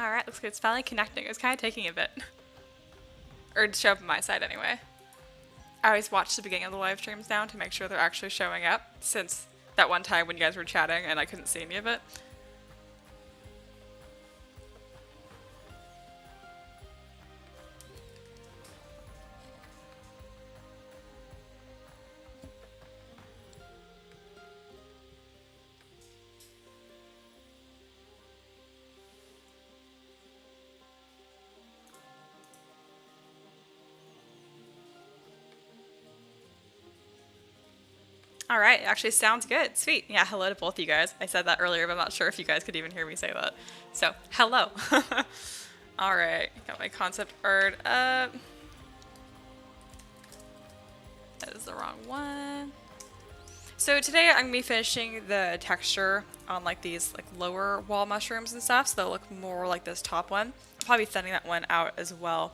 Alright, looks like it's finally connecting. It was kind of taking a bit. Or to show up on my side anyway. I always watch the beginning of the live streams now to make sure they're actually showing up, since that one time when you guys were chatting and I couldn't see any of it. All right, actually sounds good. Sweet. Yeah, hello to both you guys. I said that earlier, but I'm not sure if you guys could even hear me say that. So, hello. All right, got my concept art up. That is the wrong one. So today I'm gonna be finishing the texture on like these like lower wall mushrooms and stuff, so they'll look more like this top one. I'll probably be thinning that one out as well.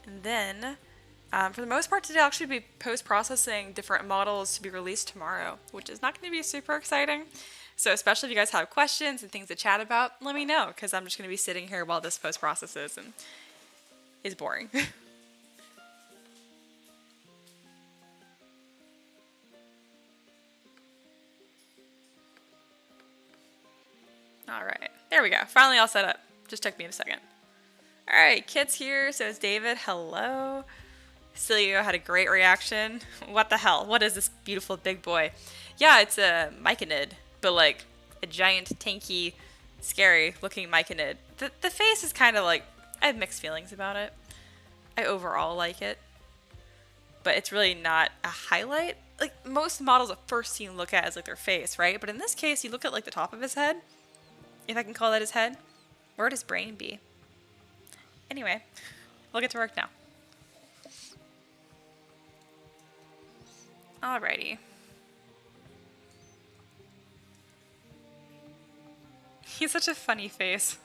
And then for the most part today I'll actually be post-processing different models to be released tomorrow, which is not going to be super exciting. So especially if you guys have questions and things to chat about, let me know, because I'm just going to be sitting here while this post-processes and is boring. Alright, there we go. Finally all set up. Just took me a second. Alright, Kit's here, so is David. Hello. Celio had a great reaction. What the hell? What is this beautiful big boy? Yeah, it's a myconid, but like a giant, tanky, scary looking myconid. The face is kind of like, I have mixed feelings about it. I overall like it, but it's really not a highlight. Like most models at first you look at as like their face, right? But in this case, you look at like the top of his head, if I can call that his head. Where would his brain be? Anyway, we'll get to work now. Alrighty. He's such a funny face.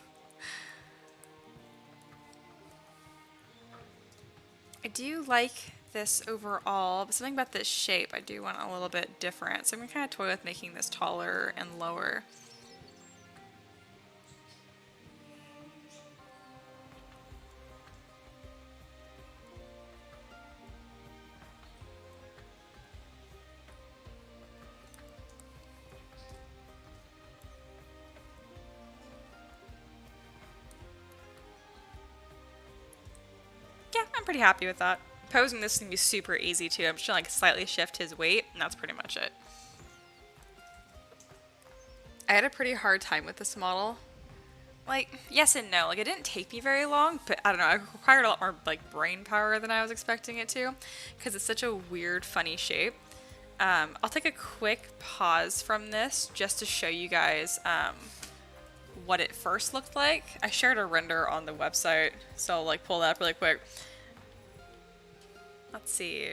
I do like this overall, but something about this shape I do want a little bit different. So I'm going to kind of toy with making this taller and lower. Yeah, I'm pretty happy with that. Posing this is going to be super easy too. I'm just going to like slightly shift his weight, and that's pretty much it. I had a pretty hard time with this model. Like, yes and no. Like, it didn't take me very long, but I don't know. It required a lot more like brain power than I was expecting it to, because it's such a weird, funny shape. I'll take a quick pause from this just to show you guys what it first looked like. I shared a render on the website, so I'll like pull that up really quick. Let's see.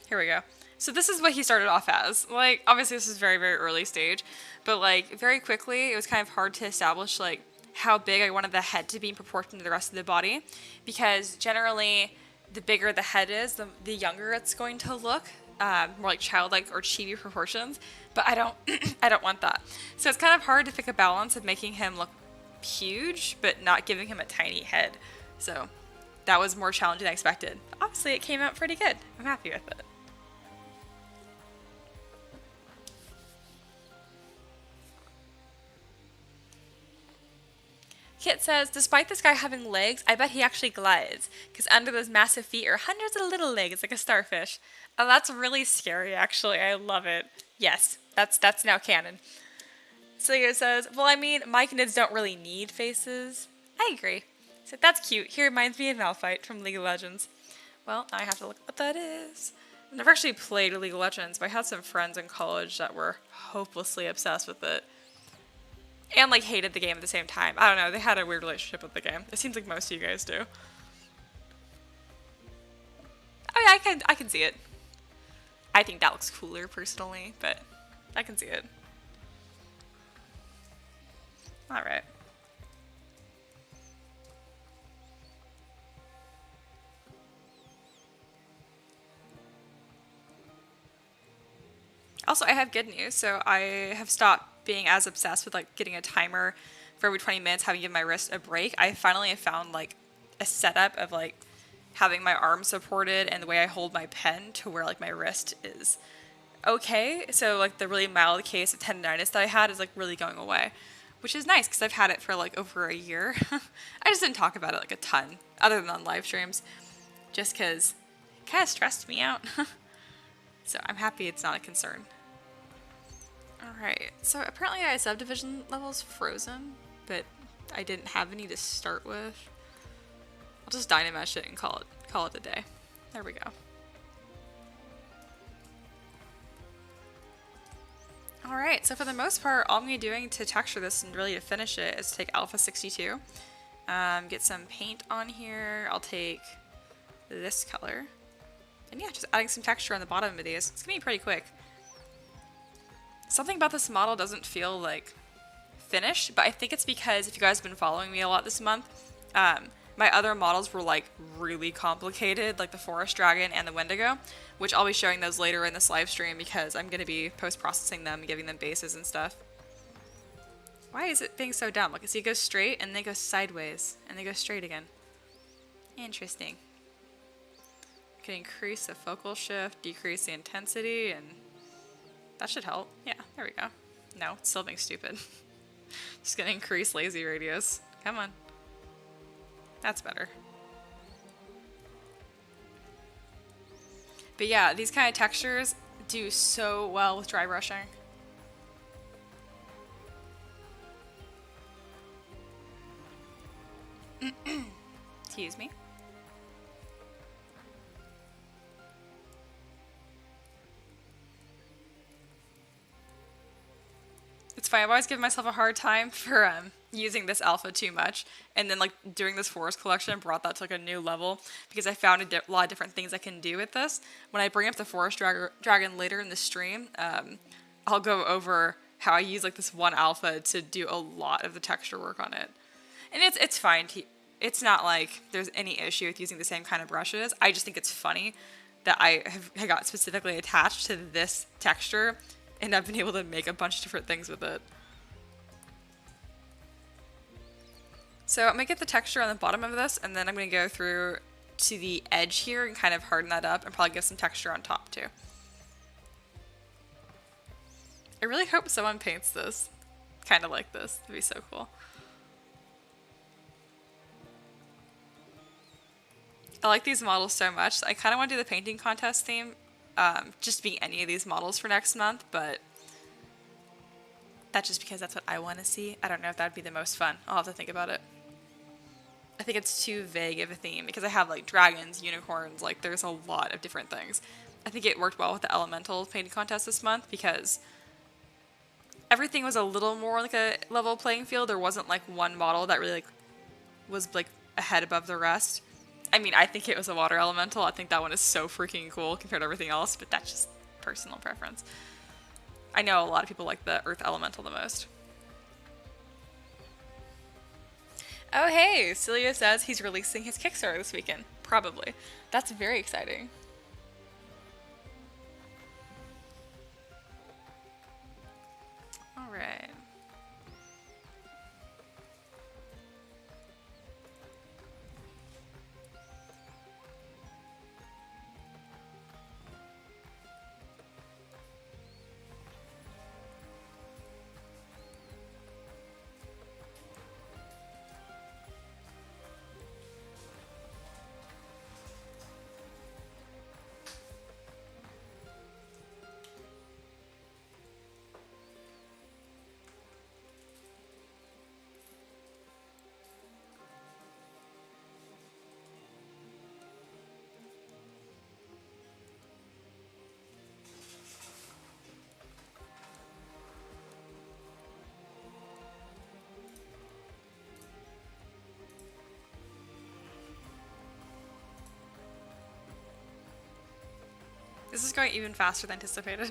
Here we go. So this is what he started off as. Like, obviously this is very, very early stage, but like very quickly it was kind of hard to establish like how big I wanted the head to be in proportion to the rest of the body, because generally the bigger the head is, the younger it's going to look. More like childlike or chibi proportions, but I don't I don't want that. So it's kind of hard to pick a balance of making him look huge but not giving him a tiny head. So that was more challenging than I expected. Obviously it came out pretty good. I'm happy with it. Kit says, despite this guy having legs, I bet he actually glides, because under those massive feet are hundreds of little legs like a starfish. Oh, that's really scary, actually. I love it. Yes, that's now canon. Celia says, well, I mean, myconids don't really need faces. I agree. So that's cute. He reminds me of Malphite from League of Legends. Well, now I have to look at what that is. I've never actually played League of Legends, but I had some friends in college that were hopelessly obsessed with it. And like hated the game at the same time. I don't know, they had a weird relationship with the game. It seems like most of you guys do. I mean, I can see it. I think that looks cooler personally, but I can see it. Alright. Also, I have good news. So I have stopped being as obsessed with like getting a timer for every 20 minutes having given my wrist a break, I finally have found like a setup of like having my arm supported and the way I hold my pen to where like my wrist is okay. So like the really mild case of tendonitis that I had is like really going away, which is nice because I've had it for like over a year. I just didn't talk about it like a ton other than on live streams just because it kind of stressed me out. So I'm happy it's not a concern. Alright, so apparently I had subdivision levels frozen, but I didn't have any to start with. I'll just dynamesh it and call it a day. There we go. Alright, so for the most part, all I'm going to be doing to texture this and really to finish it is take Alpha 62, get some paint on here. I'll take this color, and yeah, just adding some texture on the bottom of these. It's going to be pretty quick. Something about this model doesn't feel like finished, but I think it's because if you guys have been following me a lot this month, my other models were like really complicated, like the Forest Dragon and the Wendigo, which I'll be showing those later in this live stream because I'm going to be post-processing them and giving them bases and stuff. Why is it being so dumb? Like, see, it goes straight and then it goes sideways and then it goes straight again. Interesting. I can increase the focal shift, decrease the intensity, and that should help. Yeah, there we go. No, it's still being stupid. Just gonna increase lazy radius. Come on. That's better. But yeah, these kind of textures do so well with dry brushing. Excuse me. It's fine. I've always given myself a hard time for using this alpha too much, and then like doing this forest collection brought that to like a new level because I found a lot of different things I can do with this. When I bring up the forest dragon later in the stream, I'll go over how I use like this one alpha to do a lot of the texture work on it, and it's fine. It's not like there's any issue with using the same kind of brushes. I just think it's funny that I got specifically attached to this texture. And I've been able to make a bunch of different things with it. So I'm going to get the texture on the bottom of this, and then I'm going to go through to the edge here and kind of harden that up and probably give some texture on top too. I really hope someone paints this kind of like this. It'd be so cool. I like these models so much. I kind of want to do the painting contest theme. Just be any of these models for next month, but that's just because that's what I want to see. I don't know if that'd be the most fun. I'll have to think about it. I think it's too vague of a theme because I have like dragons, unicorns, like there's a lot of different things. I think it worked well with the elemental painting contest this month because everything was a little more like a level playing field. There wasn't like one model that really like was like ahead above the rest. I mean, I think it was a water elemental. I think that one is so freaking cool compared to everything else, but that's just personal preference. I know a lot of people like the earth elemental the most. Oh hey, Celia says he's releasing his Kickstarter this weekend. Probably. That's very exciting. Alright. This is going even faster than anticipated.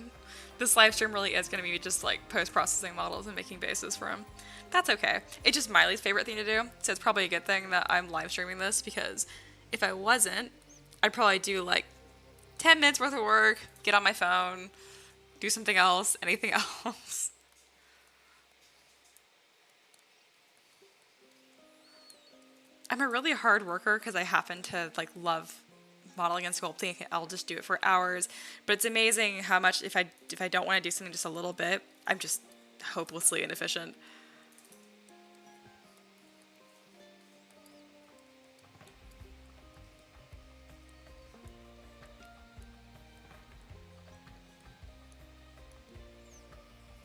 This live stream really is going to be just like post-processing models and making bases for them. That's okay. It's just Miley's favorite thing to do, so it's probably a good thing that I'm live streaming this because if I wasn't, I'd probably do like 10 minutes worth of work, get on my phone, do something else, anything else. I'm a really hard worker because I happen to like love modeling and sculpting. I'll just do it for hours. But it's amazing how much if I don't want to do something just a little bit, I'm just hopelessly inefficient.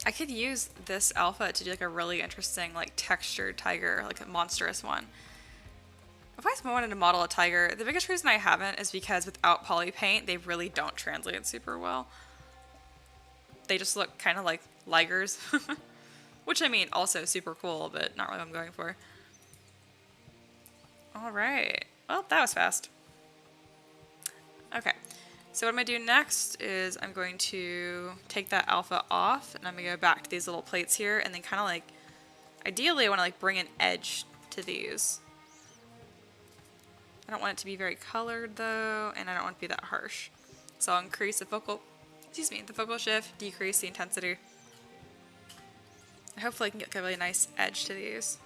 I could use this alpha to do like a really interesting like textured tiger, like a monstrous one. I've always wanted to model a tiger. The biggest reason I haven't is because without poly paint, they really don't translate super well. They just look kind of like ligers, which I mean, also super cool, but not really what I'm going for. All right. Well, that was fast. Okay. So what I'm going to do next is I'm going to take that alpha off and I'm going to go back to these little plates here and then kind of like, ideally I want to like bring an edge to these. I don't want it to be very colored though, and I don't want it to be that harsh. So I'll increase the focal shift, decrease the intensity. Hopefully I can get a really nice edge to these.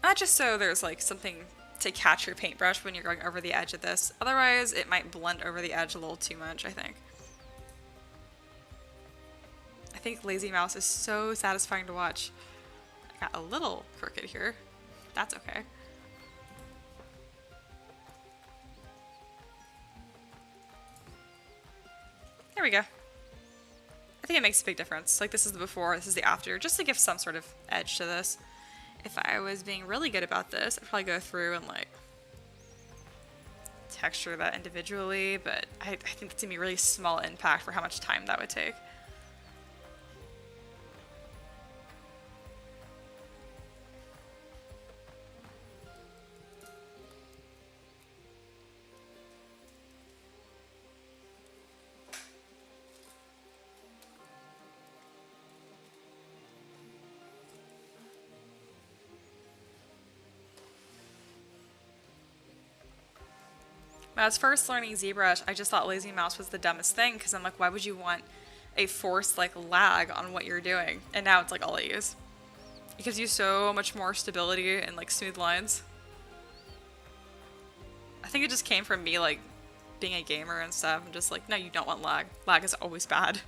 Not just so there's like something to catch your paintbrush when you're going over the edge of this. Otherwise, it might blend over the edge a little too much, I think. I think Lazy Mouse is so satisfying to watch. I got a little crooked here. That's okay. There we go. I think it makes a big difference. Like this is the before, this is the after, just to give some sort of edge to this. If I was being really good about this, I'd probably go through and like texture that individually, but I think it's gonna be a really small impact for how much time that would take. When I was first learning ZBrush, I just thought Lazy Mouse was the dumbest thing because I'm like, why would you want a forced like lag on what you're doing? And now it's like all I use. It gives you so much more stability and like smooth lines. I think it just came from me like being a gamer and stuff. I'm just like, no, you don't want lag. Lag is always bad.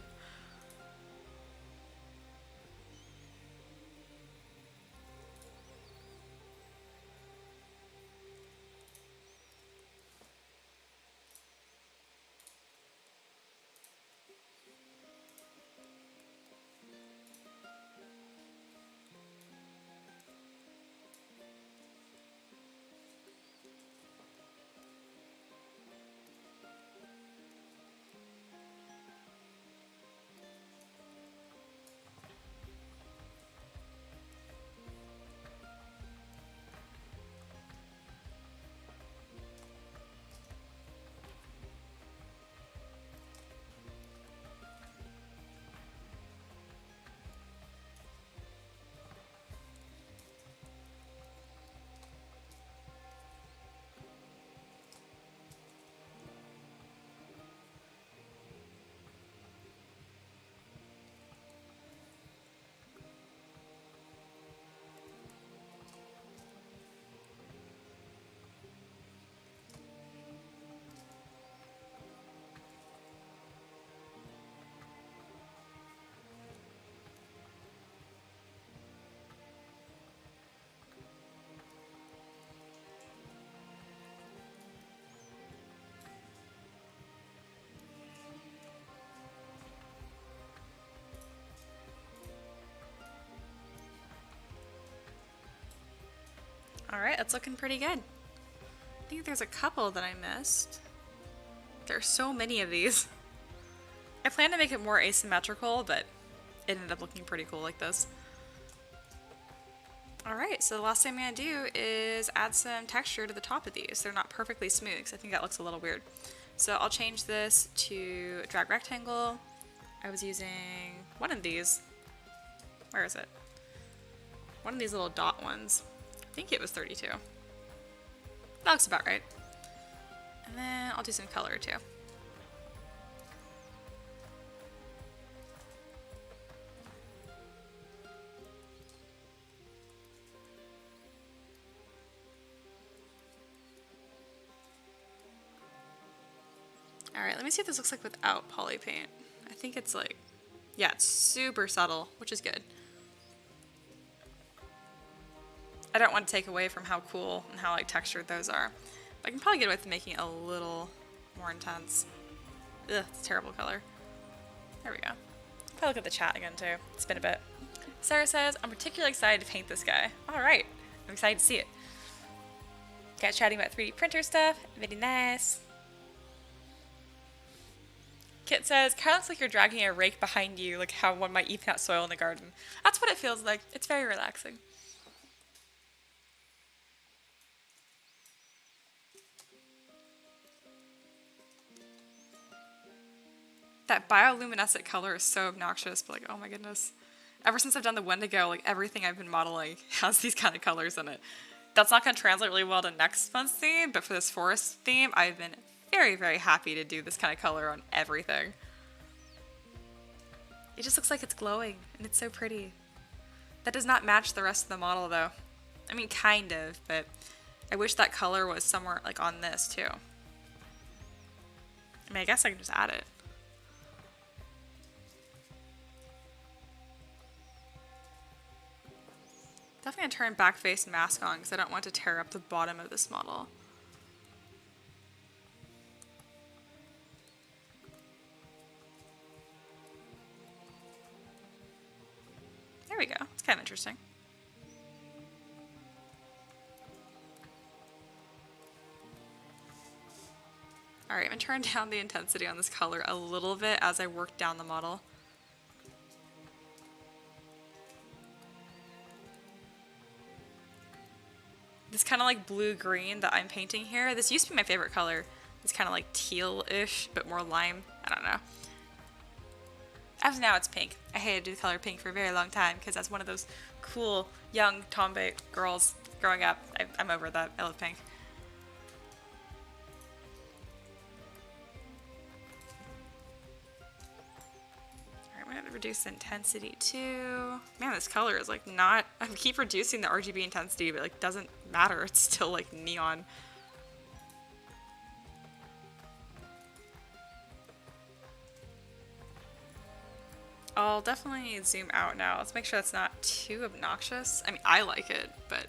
Alright, it's looking pretty good. I think there's a couple that I missed. There are so many of these. I plan to make it more asymmetrical, but it ended up looking pretty cool like this. Alright, so the last thing I'm going to do is add some texture to the top of these. They're not perfectly smooth, because I think that looks a little weird. So I'll change this to drag rectangle. I was using one of these. Where is it? One of these little dot ones. I think it was 32. That looks about right. And then I'll do some color too. Alright, let me see what this looks like without poly paint. I think it's like, yeah, it's super subtle, which is good. I don't want to take away from how cool and how like textured those are. But I can probably get away with making it a little more intense. Ugh, it's a terrible color. There we go. Probably look at the chat again too. It's been a bit. Sarah says, I'm particularly excited to paint this guy. Alright, I'm excited to see it. Guys chatting about 3D printer stuff. Very nice. Kit says, kind of looks like you're dragging a rake behind you, like how one might even out soil in the garden. That's what it feels like. It's very relaxing. That bioluminescent color is so obnoxious, but like, oh my goodness. Ever since I've done the Wendigo, like everything I've been modeling has these kind of colors in it. That's not going to translate really well to next month's theme, but for this forest theme, I've been very, very happy to do this kind of color on everything. It just looks like it's glowing, and it's so pretty. That does not match the rest of the model, though. I mean, kind of, but I wish that color was somewhere, like, on this, too. I mean, I guess I can just add it. Definitely gonna turn back face and mask on, because I don't want to tear up the bottom of this model. There we go. It's kind of interesting. Alright, I'm going to turn down the intensity on this color a little bit as I work down the model. This kind of like blue-green that I'm painting here, this used to be my favorite color. It's kind of like teal-ish, but more lime. I don't know. As of now, it's pink. I hated to do the color pink for a very long time because as one of those cool, young tomboy girls growing up, I'm over that. I love pink. Alright, we're going to reduce the intensity too. Man, this color is like not... I keep reducing the RGB intensity, but like doesn't matter. It's still like neon. I'll definitely zoom out now. Let's make sure that's not too obnoxious. I mean, I like it, but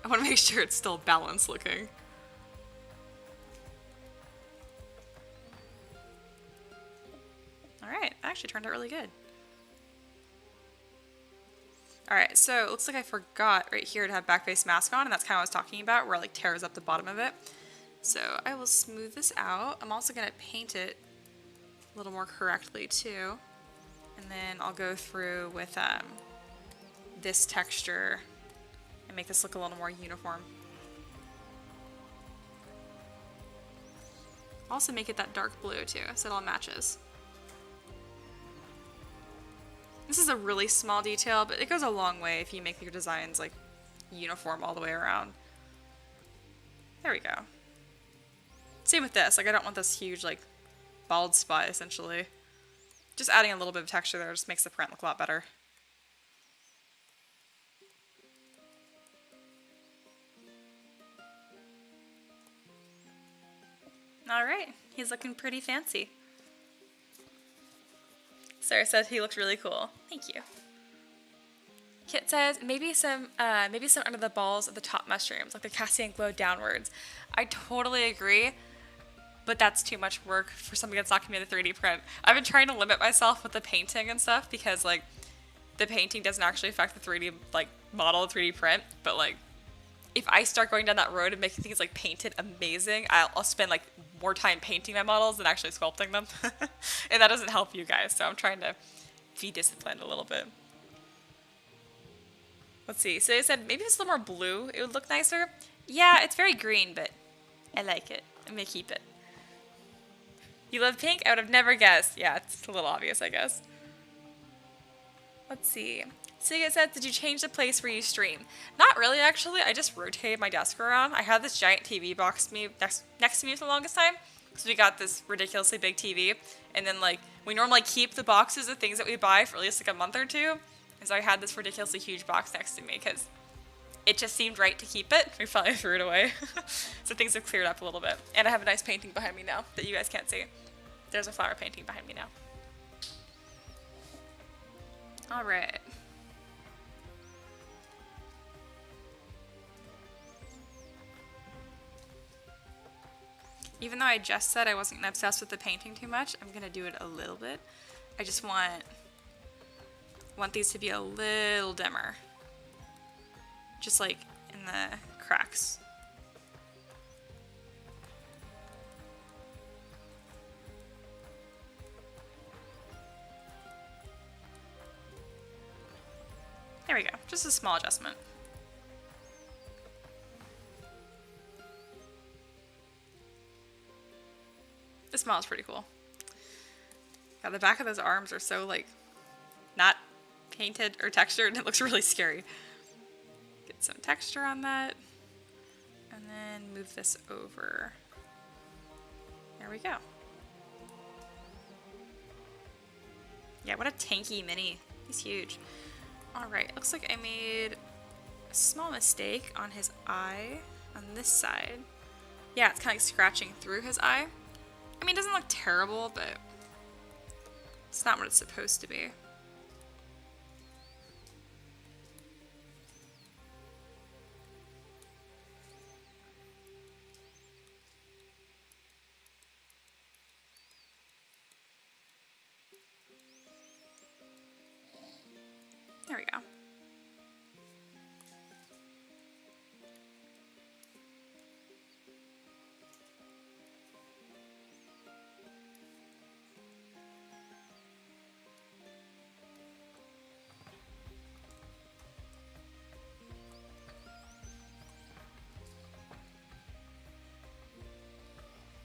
I want to make sure it's still balanced looking. Alright, that actually turned out really good. Alright, so it looks like I forgot right here to have backface mask on, and that's kind of what I was talking about, where it like tears up the bottom of it. So I will smooth this out. I'm also going to paint it a little more correctly too. And then I'll go through with this texture and make this look a little more uniform. Also make it that dark blue too, so it all matches. This is a really small detail, but it goes a long way if you make your designs like uniform all the way around. There we go. Same with this, like I don't want this huge like bald spot essentially. Just adding a little bit of texture there just makes the print look a lot better. Alright, he's looking pretty fancy. Sarah said he looked really cool. Thank you. Kit says maybe some under the balls of the top mushrooms, like they're casting a glow downwards. I totally agree. But that's too much work for something that's not going to be a 3D print. I've been trying to limit myself with the painting and stuff because, like, the painting doesn't actually affect the 3D, like, model of 3D print. But, like, if I start going down that road and making things, like, painted amazing, I'll spend, like, more time painting my models than actually sculpting them. And that doesn't help you guys, so I'm trying to be disciplined a little bit. Let's see. So they said maybe it's a little more blue. It would look nicer. Yeah, it's very green, but I like it. I'm going to keep it. You love pink? I would have never guessed. Yeah, it's a little obvious, I guess. Let's see. Siga said, did you change the place where you stream? Not really, actually. I just rotated my desk around. I had this giant TV box next to me for the longest time. So we got this ridiculously big TV. And then, like, we normally keep the boxes of things that we buy for at least, like, a month or two. And so I had this ridiculously huge box next to me because it just seemed right to keep it. We finally threw it away. So things have cleared up a little bit. And I have a nice painting behind me now that you guys can't see. there's a flower painting behind me now. All right. Even though I just said I wasn't obsessed with the painting too much, I'm gonna do it a little bit. I just want these to be a little dimmer. Just like in the cracks. There we go, just a small adjustment. This model's pretty cool. Yeah, the back of those arms are so like not painted or textured, and it looks really scary. Get some texture on that, and then move this over. There we go. Yeah, what a tanky mini. He's huge. Alright, looks like I made a small mistake on his eye on this side. Yeah, it's kind of like scratching through his eye. I mean, it doesn't look terrible, but it's not what it's supposed to be. There we go.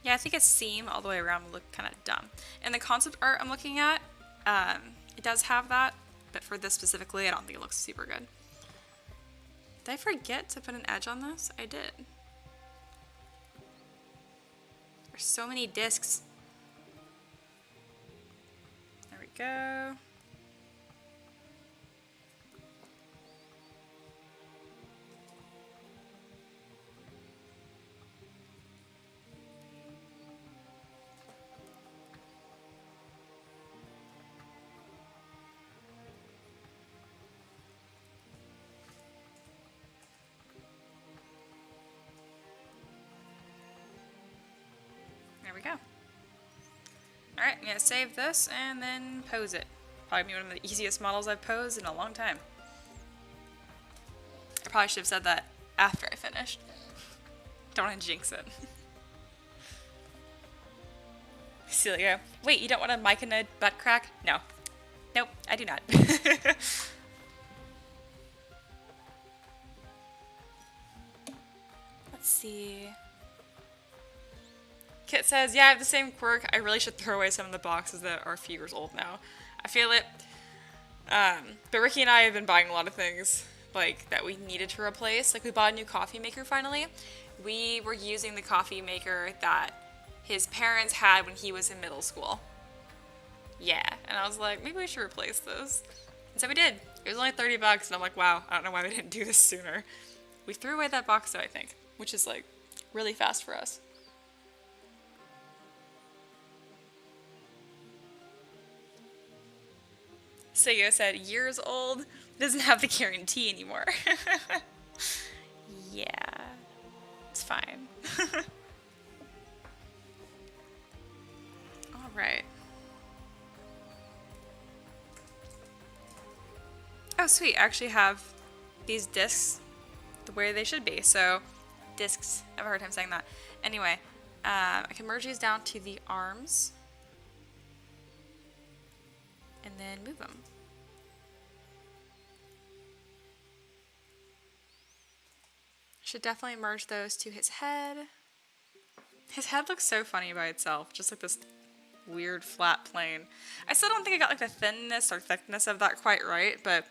Yeah, I think a seam all the way around would look kind of dumb. And the concept art I'm looking at, it does have that, but for this specifically, I don't think it looks super good. Did I forget to put an edge on this? I did. There's so many discs. There we go. There we go. Alright, I'm going to save this and then pose it. Probably one of the easiest models I've posed in a long time. I probably should have said that after I finished. Don't want to jinx it. Celia, wait, you don't want a mic and a butt crack? No. Nope, I do not. Let's see. Kit says, yeah, I have the same quirk. I really should throw away some of the boxes that are a few years old now. I feel it. But Ricky and I have been buying a lot of things like that we needed to replace. Like we bought a new coffee maker finally. We were using the coffee maker that his parents had when he was in middle school. Yeah, and I was like, maybe we should replace those. And so we did. It was only 30 bucks, and I'm like, wow, I don't know why we didn't do this sooner. We threw away that box though, I think, which is like really fast for us. Seiyo said, years old, doesn't have the guarantee anymore. Yeah, it's fine. All right. Oh, sweet. I actually have these discs the way they should be. So, discs. I have a hard time saying that. Anyway, I can merge these down to the arms. And then move them. Should definitely merge those to his head. His head looks so funny by itself, just like this weird flat plane. I still don't think I got like the thinness or thickness of that quite right, but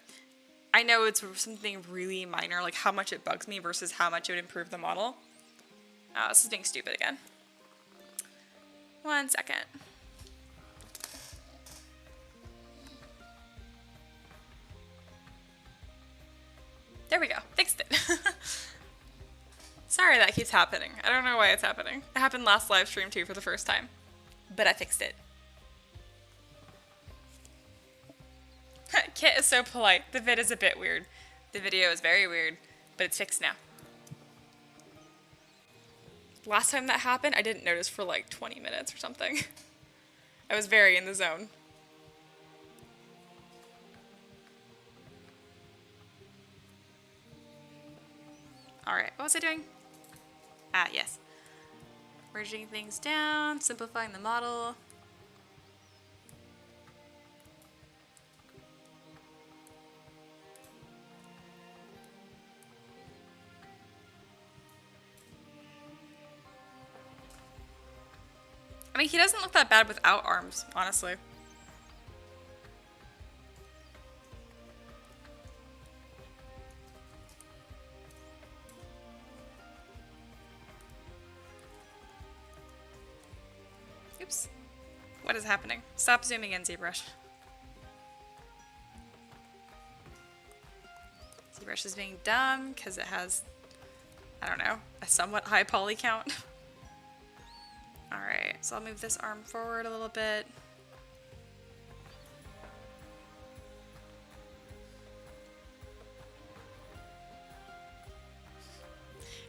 I know it's something really minor, like how much it bugs me versus how much it would improve the model. Oh, this is being stupid again. 1 second. There we go. Fixed it. Sorry that keeps happening. I don't know why it's happening. It happened last live stream too for the first time. but I fixed it. Kit is so polite. The vid is a bit weird. The video is very weird, but it's fixed now. Last time that happened, I didn't notice for like 20 minutes or something. I was very in the zone. Alright, what was I doing? Ah, yes. Merging things down, simplifying the model. I mean, he doesn't look that bad without arms, honestly. Oops. What is happening? Stop zooming in, Zbrush. Zbrush is being dumb because it has, I don't know, a somewhat high poly count. Alright, so I'll move this arm forward a little bit.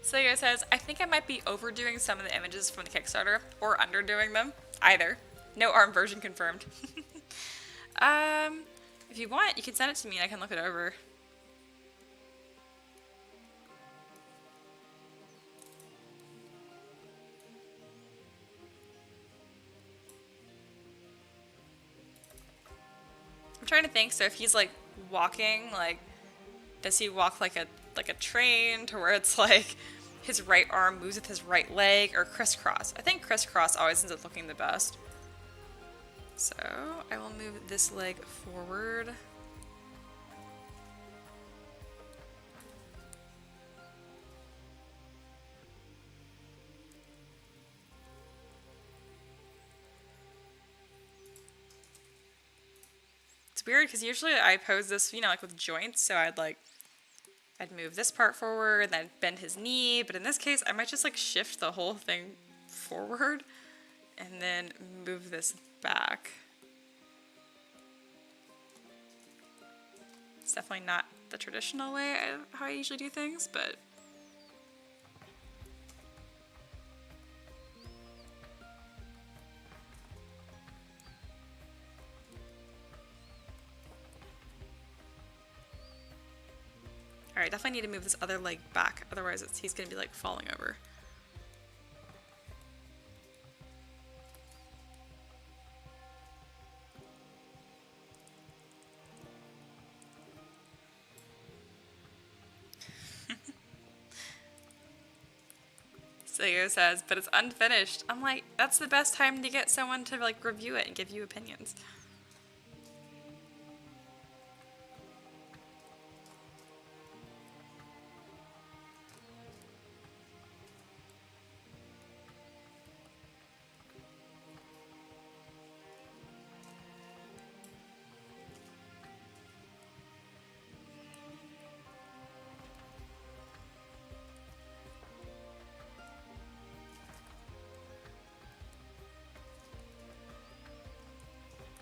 Celia says, I think I might be overdoing some of the images from the Kickstarter, or underdoing them. Either. No ARM version confirmed. If you want, you can send it to me and I can look it over. I'm trying to think, so if he's like walking, like, does he walk like a train to where it's like his right arm moves with his right leg, or crisscross? I think crisscross always ends up looking the best. So I will move this leg forward. It's weird because usually I pose this, you know, like with joints, so I'd move this part forward and then bend his knee, but in this case I might just like shift the whole thing forward and then move this back. It's definitely not the traditional way how I usually do things, but alright, definitely need to move this other leg back, otherwise he's gonna be like falling over. Sayo says, but it's unfinished. I'm like, that's the best time to get someone to like review it and give you opinions.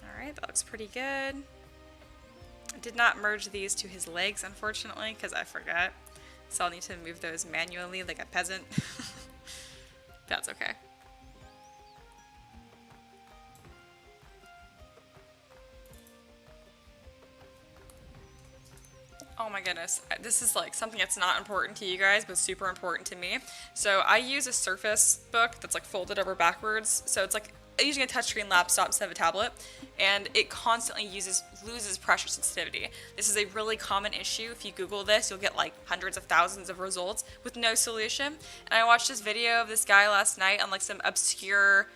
Alright, that looks pretty good. I did not merge these to his legs, unfortunately, because I forgot. So I'll need to move those manually like a peasant. That's okay. Oh my goodness, this is like something that's not important to you guys, but super important to me. So I use a Surface Book that's like folded over backwards. So it's like using a touchscreen laptop instead of a tablet, and it constantly loses pressure sensitivity. This is a really common issue. If you Google this, you'll get like hundreds of thousands of results with no solution. And I watched this video of this guy last night on like some obscure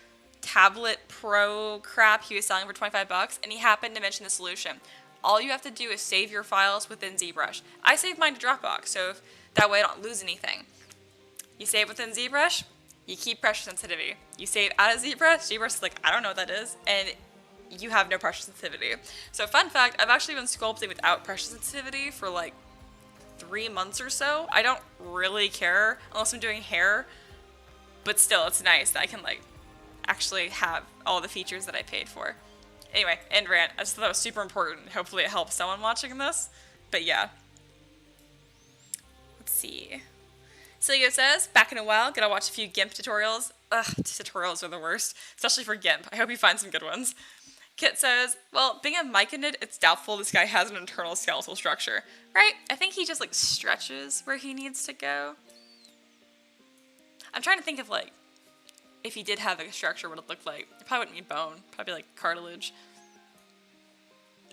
tablet pro crap he was selling for 25 bucks, and he happened to mention the solution. All you have to do is save your files within Zbrush. I saved mine to Dropbox, so that way I don't lose anything. You save within Zbrush, you keep pressure sensitivity. You save out of Zbrush, Zbrush is like, I don't know what that is, and you have no pressure sensitivity. So fun fact, I've actually been sculpting without pressure sensitivity for like 3 months or so. I don't really care unless I'm doing hair, but still it's nice that I can like actually have all the features that I paid for. Anyway, end rant. I just thought that was super important. Hopefully it helps someone watching this. But yeah. Let's see. Celia says, back in a while, gonna watch a few GIMP tutorials. Ugh, tutorials are the worst, especially for GIMP. I hope you find some good ones. Kit says, well, being a myconid, it's doubtful this guy has an internal skeletal structure. Right? I think he just, like, stretches where he needs to go. I'm trying to think of, like, if he did have a structure, what it looked like. It probably wouldn't be bone. Probably, like, cartilage.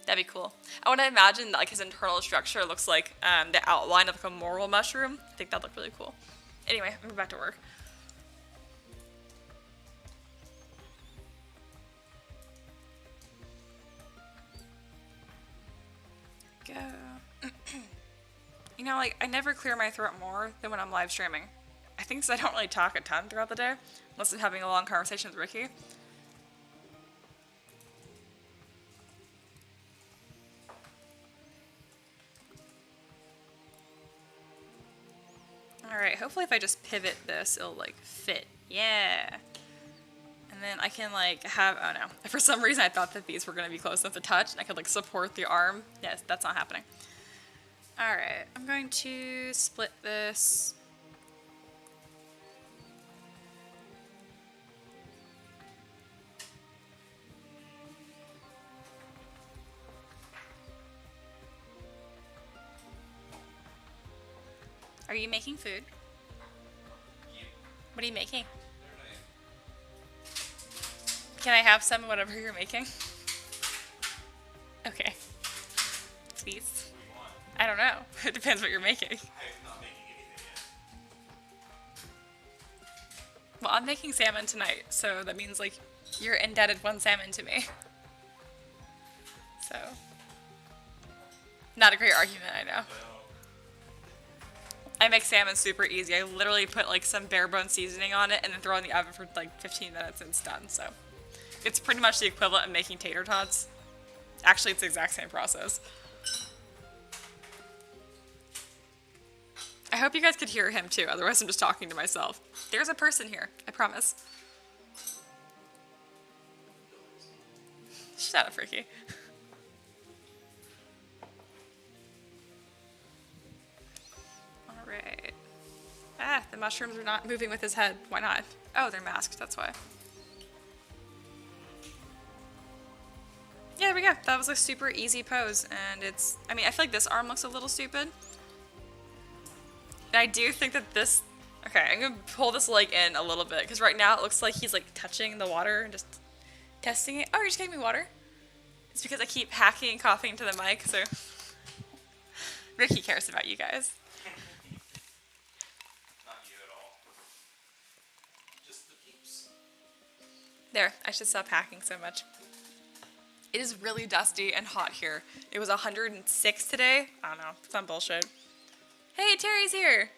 That'd be cool. I want to imagine that, like, his internal structure looks like the outline of, like, a moral mushroom. I think that'd look really cool. Anyway, I'm back to work. Go. You know, like, I never clear my throat more than when I'm live streaming. I think because I don't really talk a ton throughout the day, unless I'm having a long conversation with Ricky. Alright, hopefully if I just pivot this, it'll, like, fit. Yeah. And then I can, like, have, oh no. For some reason I thought that these were going to be close enough to touch, and I could, like, support the arm. Yes, that's not happening. Alright, I'm going to split this. Are you making food? Yeah. What are you making? Can I have some of whatever you're making? Okay. Please. I don't know. It depends what you're making. I'm not making anything yet. Well, I'm making salmon tonight, so that means, like, you're indebted one salmon to me. So. Not a great argument, I know. I make salmon super easy. I literally put, like, some bare bone seasoning on it and then throw it in the oven for, like, 15 minutes and it's done, so. It's pretty much the equivalent of making tater tots. Actually, it's the exact same process. I hope you guys could hear him too, otherwise I'm just talking to myself. There's a person here, I promise. Shut up, Ricky. Alright. Ah, the mushrooms are not moving with his head. Why not? Oh, they're masked, that's why. Yeah, there we go. That was a super easy pose, and it's, I mean, I feel like this arm looks a little stupid. And I do think that this, okay, I'm gonna pull this leg in a little bit, because right now it looks like he's, like, touching the water and just testing it. Oh, you're just getting me water? It's because I keep hacking and coughing into the mic, so Ricky cares about you guys. Not you at all. Just the peeps. There, I should stop hacking so much. It is really dusty and hot here. It was 106 today. I don't know, some bullshit. Hey, Terry's here!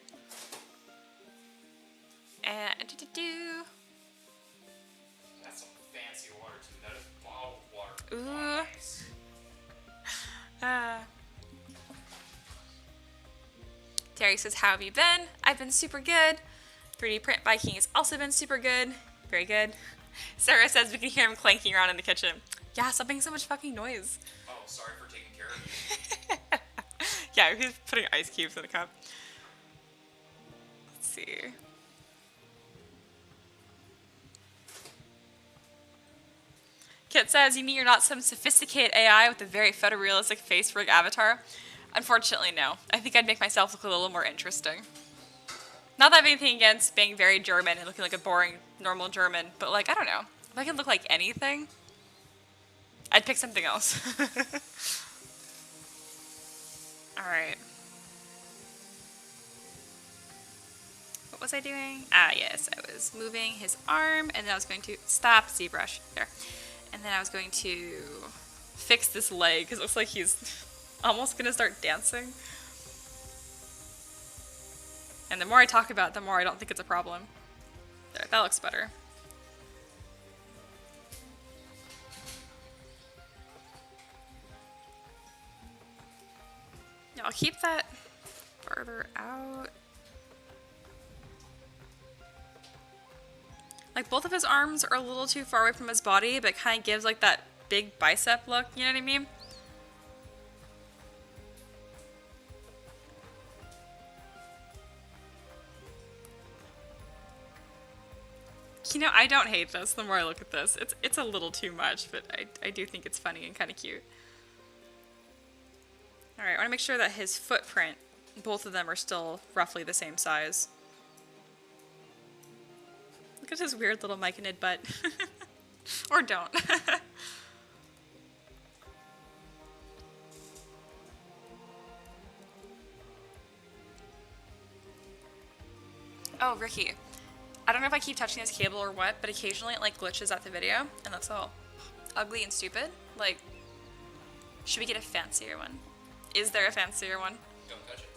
And That's some fancy water too. That is bottled water. Ooh. Nice. Terry says, how have you been? I've been super good. 3D Print Viking has also been super good. Very good. Sarah says we can hear him clanking around in the kitchen. Yeah, stop making so much fucking noise. Oh, sorry for taking care of you. Yeah, he's putting ice cubes in the cup. Let's see. Kit says, you mean you're not some sophisticated AI with a very photorealistic face rig avatar? Unfortunately, no. I think I'd make myself look a little more interesting. Not that I have anything against being very German and looking like a boring, normal German, but, like, I don't know. If I could look like anything, I'd pick something else. Alright. What was I doing? Ah, yes, I was moving his arm, and then I was going to stop Zbrush. There. And then I was going to fix this leg, because it looks like he's almost going to start dancing. And the more I talk about it, the more I don't think it's a problem. There, that looks better. Yeah, I'll keep that farther out. Like both of his arms are a little too far away from his body, but it kind of gives like that big bicep look, you know what I mean? You know, I don't hate this the more I look at this. It's a little too much, but I do think it's funny and kind of cute. Alright, I want to make sure that his footprint, both of them are still roughly the same size. Look at his weird little myconid butt. Or don't. Oh, Ricky. I don't know if I keep touching this cable or what, but occasionally it like glitches out the video and looks all ugly and stupid. Like, should we get a fancier one? Is there a fancier one? Don't touch it.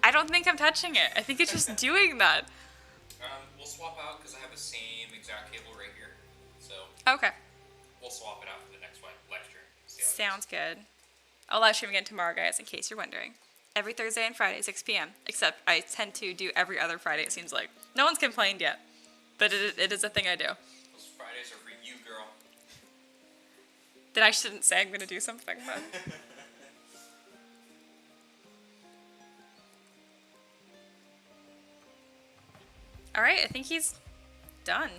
I don't think I'm touching it. I think it's just doing that. We'll swap out because I have the same exact cable right here. So Okay. we'll swap it out for the next one, live stream. See how it Sounds good. I'll live stream again tomorrow, guys, in case you're wondering. Every Thursday and Friday, 6 p.m. Except I tend to do every other Friday, it seems like. No one's complained yet. But it is a thing I do. goes. Those Fridays are for you, girl. Then I shouldn't say I'm going to do something, but... Alright, I think he's done.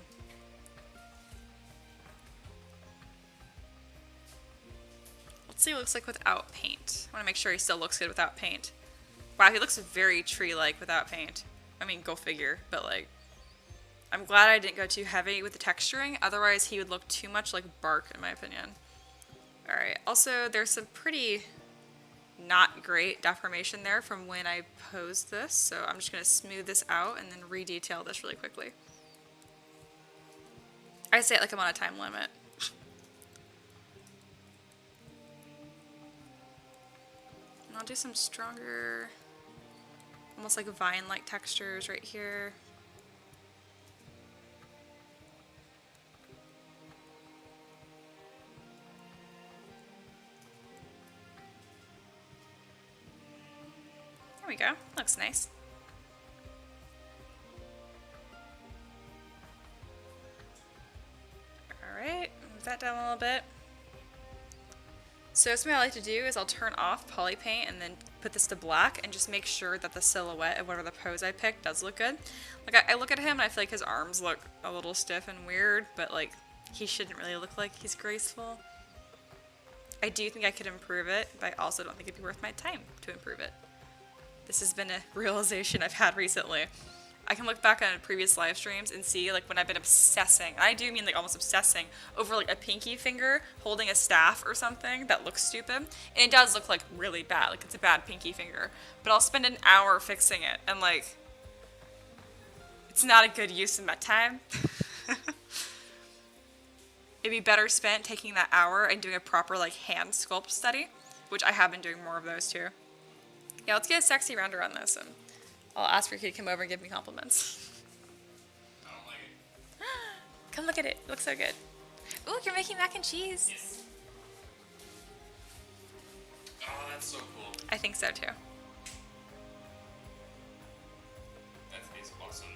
Let's see what it looks like without paint. I want to make sure he still looks good without paint. Wow, he looks very tree-like without paint. I mean, go figure, but like... I'm glad I didn't go too heavy with the texturing, otherwise he would look too much like bark, in my opinion. Alright, also there's some pretty not great deformation there from when I posed this, so I'm just going to smooth this out and then re-detail this really quickly. I say it like I'm on a time limit. And I'll do some stronger, almost like vine-like textures right here. There we go. Looks nice. Alright, move that down a little bit. So something I like to do is I'll turn off poly paint and then put this to black and just make sure that the silhouette of whatever the pose I picked does look good. Like I look at him and I feel like his arms look a little stiff and weird, but like he shouldn't really look like he's graceful. I do think I could improve it, but I also don't think it'd be worth my time to improve it. This has been a realization I've had recently. I can look back on previous live streams and see like when I've been obsessing, and I do mean like almost obsessing, over like a pinky finger holding a staff or something that looks stupid. And it does look like really bad, like it's a bad pinky finger. But I'll spend an hour fixing it and like, it's not a good use of my time. It'd be better spent taking that hour and doing a proper like hand sculpt study, which I have been doing more of those too. Yeah, let's get a sexy render on this, and I'll ask for you to come over and give me compliments. I don't like it. Come look at it. It looks so good. Ooh, you're making mac and cheese. Yes. Oh, that's so cool. I think so too. That's awesome.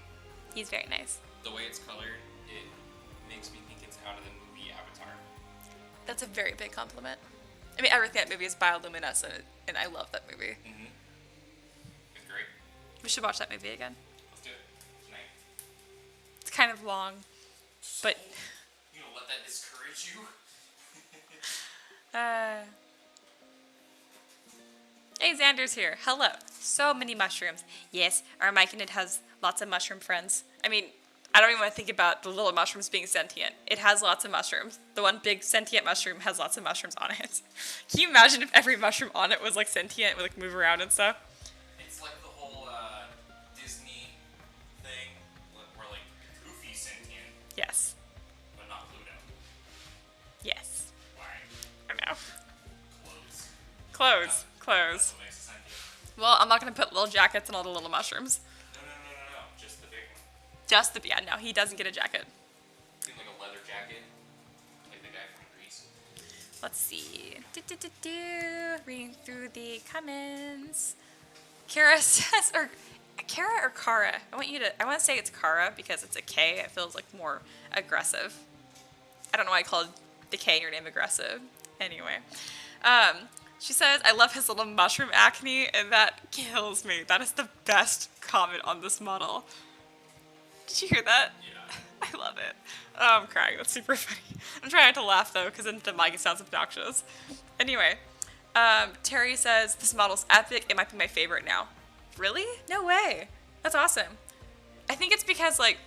He's very nice. The way it's colored, it makes me think it's out of the movie Avatar. That's a very big compliment. I mean, everything in that movie is bioluminescent, and I love that movie. Mm-hmm. It's great. We should watch that movie again. Let's do it tonight. It's kind of long, but... You gonna let that discourage you? Hey, Xander's here. Hello. So many mushrooms. Yes, our myconid has lots of mushroom friends. I mean, I don't even want to think about the little mushrooms being sentient. It has lots of mushrooms. The one big sentient mushroom has lots of mushrooms on it. Can you imagine if every mushroom on it was like sentient, would like move around and stuff? It's like the whole Disney thing where like Goofy's sentient, Yes. but not Pluto. Yes. Why? I know. Clothes. Clothes. That's Clothes. what makes it sentient. Well, I'm not going to put little jackets on all the little mushrooms. No. Just the big one. Just the... Yeah, no, he doesn't get a jacket. Seems like a leather jacket. Like the guy from Greece. Let's see. Reading through the comments. Kara says, or Kara or Kara? I want to say it's Kara because it's a K. It feels like more aggressive. I don't know why I called the K in your name aggressive. Anyway. She says, I love his little mushroom acne, and that kills me. That is the best comment on this model. Did you hear that? Yeah. I love it. Oh, I'm crying. That's super funny. I'm trying not to laugh, though, because then the mic sounds obnoxious. Anyway, Terry says, this model's epic. It might be my favorite now. Really? No way. That's awesome. I think it's because, like,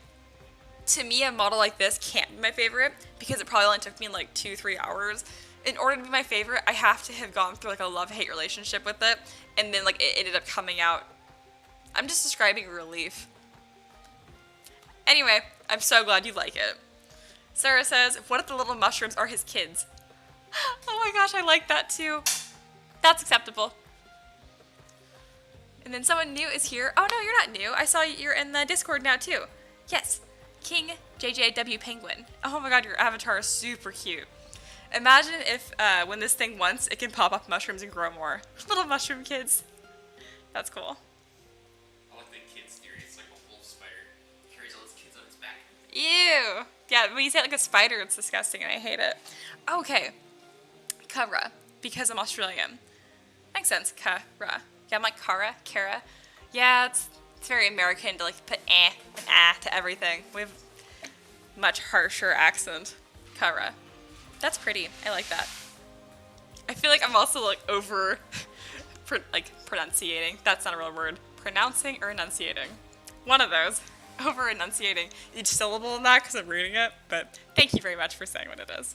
to me, a model like this can't be my favorite because it probably only took me, like, 2-3 hours. In order to be my favorite, I have to have gone through, like, a love-hate relationship with it, and then, like, it ended up coming out. I'm just describing relief. Anyway, I'm so glad you like it. Sarah says, what if the little mushrooms are his kids? Oh my gosh, I like that too. That's acceptable. And then someone new is here. Oh no, you're not new. I saw you're in the Discord now too. Yes, King JJW Penguin. Oh my god, your avatar is super cute. Imagine if when this thing wants, it can pop up mushrooms and grow more. Little mushroom kids. That's cool. I like the kid's theory. It's like a wolf spider. He carries all his kids on his back. Ew. Yeah, when you say it like a spider, it's disgusting and I hate it. Okay. Kara, because I'm Australian. Makes sense. Kara. Yeah, I'm like Kara. Yeah, it's very American to like put and to everything. We have much harsher accent. Kara. That's pretty. I like that. I feel like I'm also like over pronunciating. That's not a real word. Pronouncing or enunciating. One of those. Over enunciating each syllable in that because I'm reading it. But thank you very much for saying what it is.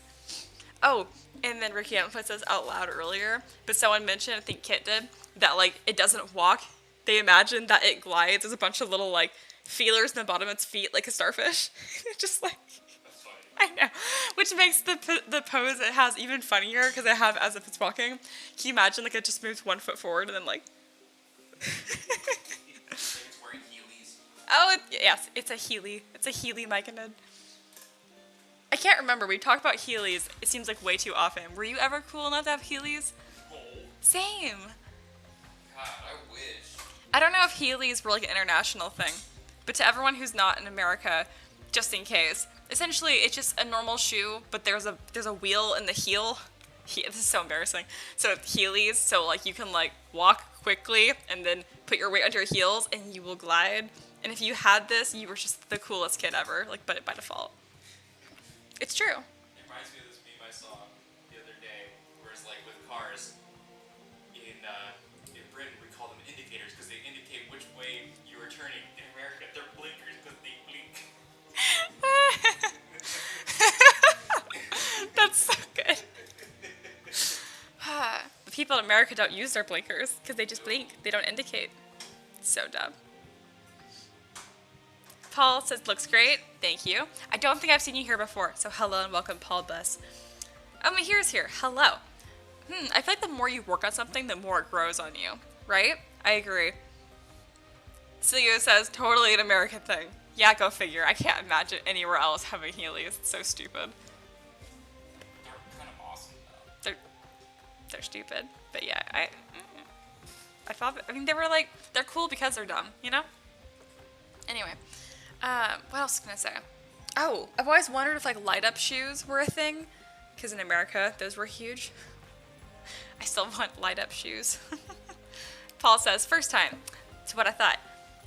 Oh, and then Ricky put this out loud earlier, but someone mentioned, I think Kit did, that like it doesn't walk. They imagine that it glides. There's a bunch of little like feelers in the bottom of its feet like a starfish. Just like, That's funny. I know, which makes the pose it has even funnier because I have as if it's walking. Can you imagine like it just moves 1 foot forward and then like. It's wearing Heelys. Oh, yes, it's a Heely. It's a Heely myconid. I can't remember. We talked about Heelys. It seems like way too often. Were you ever cool enough to have Heelys? Oh. Same. God, I wish. I don't know if Heelys were like an international thing, but to everyone who's not in America, just in case, essentially it's just a normal shoe, but there's a wheel in the heel. This is so embarrassing. So Heelys, so like you can like walk quickly and then put your weight under your heels and you will glide. And if you had this, you were just the coolest kid ever, like but by default. It's true. It reminds me of this meme I saw the other day, where it's like with cars, in Britain we call them indicators because they indicate which way you are turning. In America, they're blinkers because they blink. That's so good. The people in America don't use their blinkers because they just blink. They don't indicate. So dumb. Paul says, looks great. Thank you. I don't think I've seen you here before, so hello and welcome, Paul Bus. Oh, Mahir's here. Hello. I feel like the more you work on something, the more it grows on you, right? I agree. Celia says, totally an American thing. Yeah, go figure. I can't imagine anywhere else having Heelys. It's so stupid. They're kind of awesome though. They're stupid. But yeah, I thought, I mean, they're cool because they're dumb, you know? Anyway. What else can I say? Oh, I've always wondered if like light up shoes were a thing, because in America those were huge. I still want light up shoes. Paul says, first time. It's what I thought.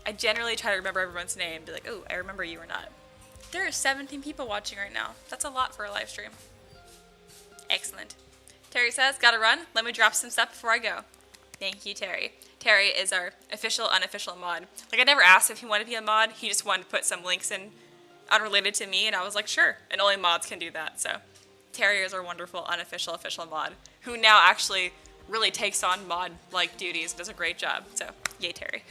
I generally try to remember everyone's name, be like, oh, I remember you or not. There are 17 people watching right now. That's a lot for a live stream. Excellent. Terry says, gotta run. Let me drop some stuff before I go. Thank you, Terry. Terry is our official, unofficial mod. Like, I never asked if he wanted to be a mod. He just wanted to put some links in unrelated to me, and I was like, sure. And only mods can do that, so. Terry is our wonderful, unofficial, official mod, who now actually really takes on mod-like duties and does a great job. So, yay, Terry.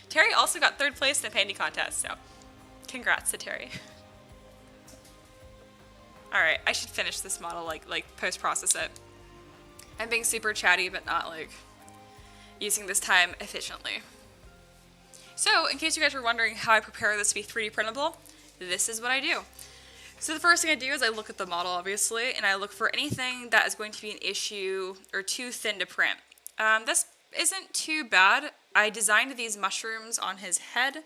Terry also got 3rd place in the painting contest, so congrats to Terry. All right, I should finish this model, like post-process it. I'm being super chatty, but not, like, using this time efficiently. So, in case you guys were wondering how I prepare this to be 3D printable, this is what I do. So the first thing I do is I look at the model, obviously, and I look for anything that is going to be an issue or too thin to print. This isn't too bad. I designed these mushrooms on his head.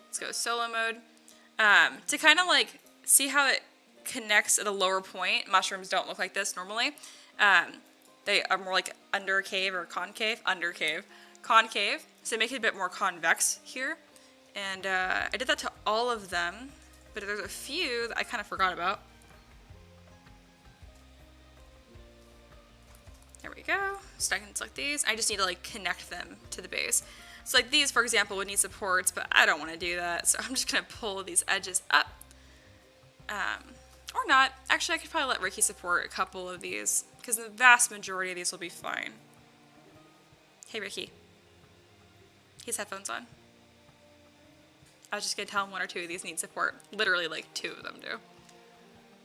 Let's go solo mode. To kind of like see how it connects at a lower point. Mushrooms don't look like this normally. They are more like undercave or concave. Undercave. Concave. So make it a bit more convex here. And I did that to all of them. But there's a few that I kind of forgot about. There we go. So I can select these. I just need to like connect them to the base. So like these, for example, would need supports, but I don't want to do that. So I'm just going to pull these edges up. Or not. Actually, I could probably let Ricky support a couple of these, because the vast majority of these will be fine. Hey, Ricky. He has headphones on. I was just going to tell him 1 or 2 of these need support. Literally, like, 2 of them do.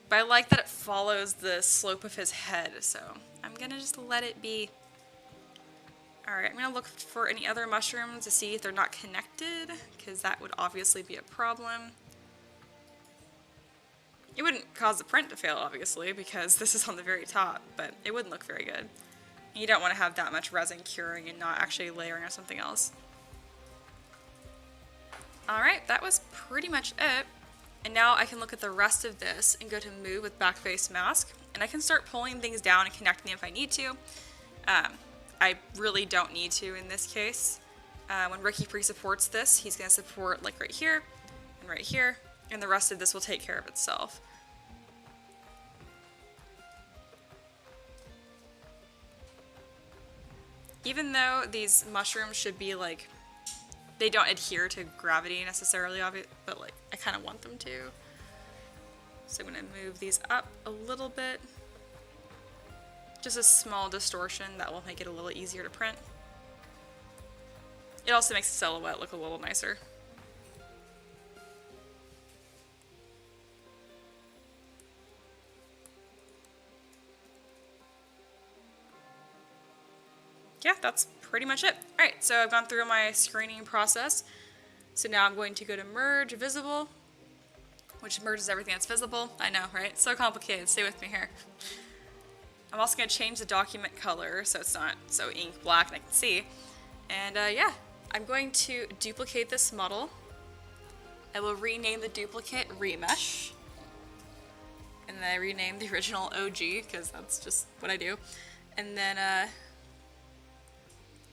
But I like that it follows the slope of his head, so I'm going to just let it be. Alright, I'm going to look for any other mushrooms to see if they're not connected, because that would obviously be a problem. It wouldn't cause the print to fail, obviously, because this is on the very top, but it wouldn't look very good. You don't want to have that much resin curing and not actually layering on something else. Alright, that was pretty much it. And now I can look at the rest of this and go to move with backface mask, and I can start pulling things down and connecting them if I need to. I really don't need to in this case. When Ricky pre-supports this, he's going to support like right here and right here, and the rest of this will take care of itself. Even though these mushrooms should be like, they don't adhere to gravity necessarily, but like I kind of want them to. So I'm going to move these up a little bit. Just a small distortion that will make it a little easier to print. It also makes the silhouette look a little nicer. Yeah, that's pretty much it. Alright, so I've gone through my screening process. So now I'm going to go to merge visible, which merges everything that's visible. I know, right? So complicated. Stay with me here. I'm also going to change the document color so it's not so ink black and I can see. And yeah, I'm going to duplicate this model. I will rename the duplicate Remesh. And then I rename the original OG because that's just what I do. And then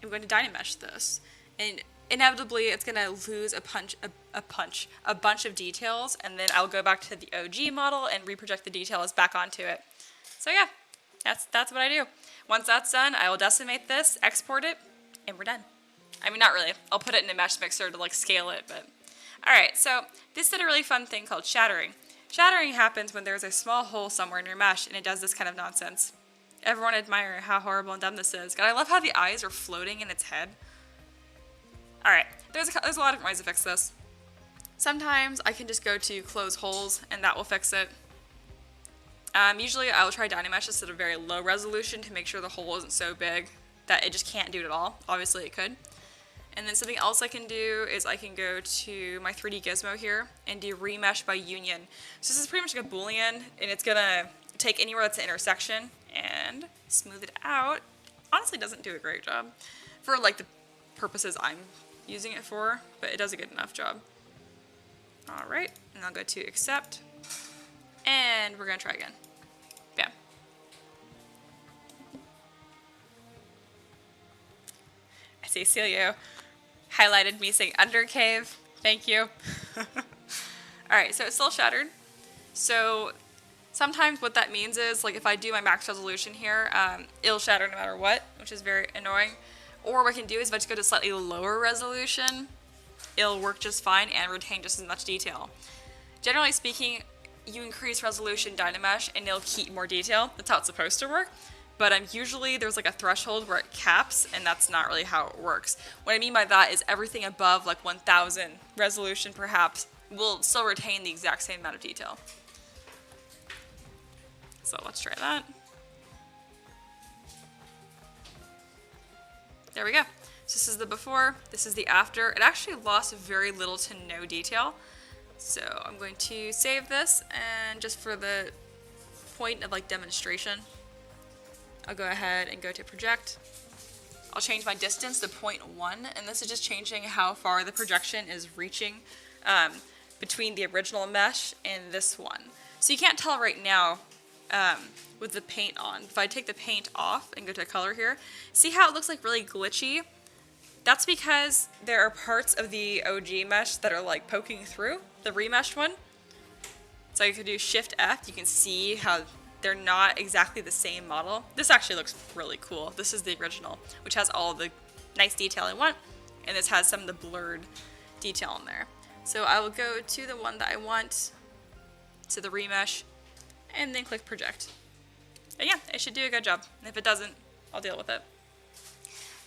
I'm going to Dynamesh this. And inevitably it's going to lose a bunch of details, and then I'll go back to the OG model and reproject the details back onto it. So yeah. That's what I do. Once that's done, I will decimate this, export it, and we're done. I mean, not really. I'll put it in a mesh mixer to like scale it, but... Alright, so this did a really fun thing called shattering. Shattering happens when there's a small hole somewhere in your mesh, and it does this kind of nonsense. Everyone admire how horrible and dumb this is. God, I love how the eyes are floating in its head. Alright, there's a lot of different ways to fix this. Sometimes I can just go to close holes, and that will fix it. Usually I will try Dynamesh just at a very low resolution to make sure the hole isn't so big that it just can't do it at all. Obviously it could. And then something else I can do is I can go to my 3D gizmo here and do remesh by union. So this is pretty much like a boolean, and it's gonna take anywhere that's an intersection and smooth it out. Honestly, it doesn't do a great job for like the purposes I'm using it for, but it does a good enough job. Alright, and I'll go to accept. And we're going to try again. Bam. I see Celio highlighted me saying undercave. Thank you. Alright, so it's still shattered. So sometimes what that means is, like if I do my max resolution here, it'll shatter no matter what, which is very annoying. Or what I can do is if I just go to slightly lower resolution, it'll work just fine and retain just as much detail. Generally speaking, you increase resolution Dynamesh and it'll keep more detail. That's how it's supposed to work. But usually there's like a threshold where it caps, and that's not really how it works. What I mean by that is everything above like 1000 resolution perhaps will still retain the exact same amount of detail. So let's try that. There we go. So this is the before, this is the after. It actually lost very little to no detail. So I'm going to save this, and just for the point of like demonstration, I'll go ahead and go to project. I'll change my distance to 0.1, and this is just changing how far the projection is reaching between the original mesh and this one. So you can't tell right now with the paint on. If I take the paint off and go to color here, see how it looks like really glitchy? That's because there are parts of the OG mesh that are like poking through the remeshed one. So you can do Shift F, you can see how they're not exactly the same model. This actually looks really cool. This is the original, which has all the nice detail I want, and this has some of the blurred detail in there. So I will go to the one that I want, to the remesh, and then click project. And yeah, it should do a good job. And if it doesn't, I'll deal with it.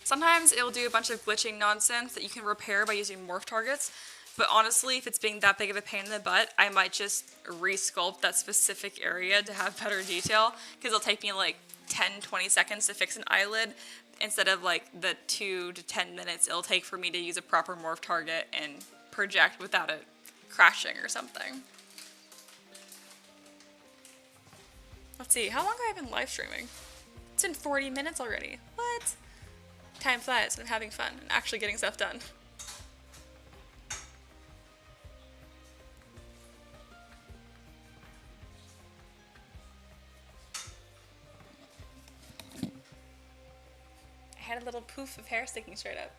Sometimes it will do a bunch of glitching nonsense that you can repair by using morph targets. But honestly, if it's being that big of a pain in the butt, I might just re-sculpt that specific area to have better detail, because it'll take me like 10-20 seconds to fix an eyelid instead of like the 2 to 10 minutes it'll take for me to use a proper morph target and project without it crashing or something. Let's see, how long have I been live streaming? It's been 40 minutes already. What? Time flies when I'm having fun and actually getting stuff done. I had a little poof of hair sticking straight up.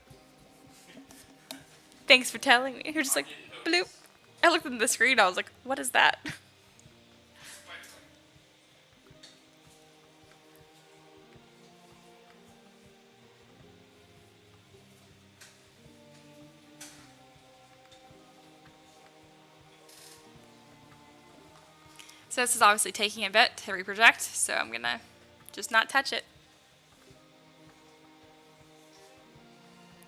Thanks for telling me. You're just like, bloop. I looked at the screen, I was like, what is that? So this is obviously taking a bit to reproject, so I'm gonna just not touch it.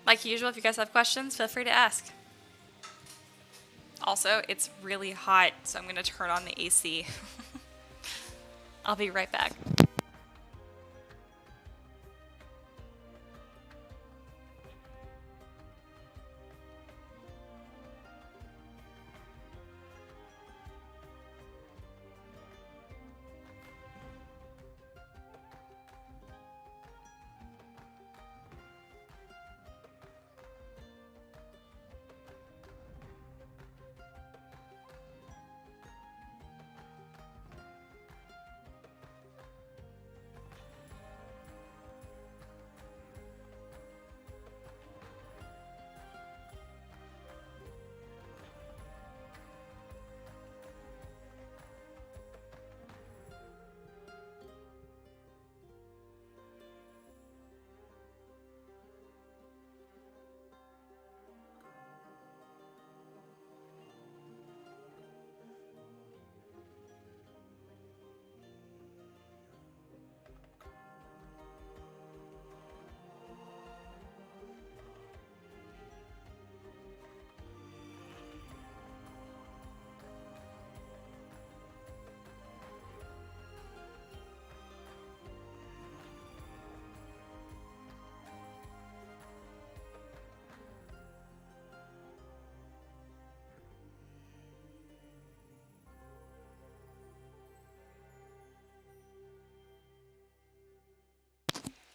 Like usual, if you guys have questions, feel free to ask. Also, it's really hot, so I'm gonna turn on the AC. I'll be right back.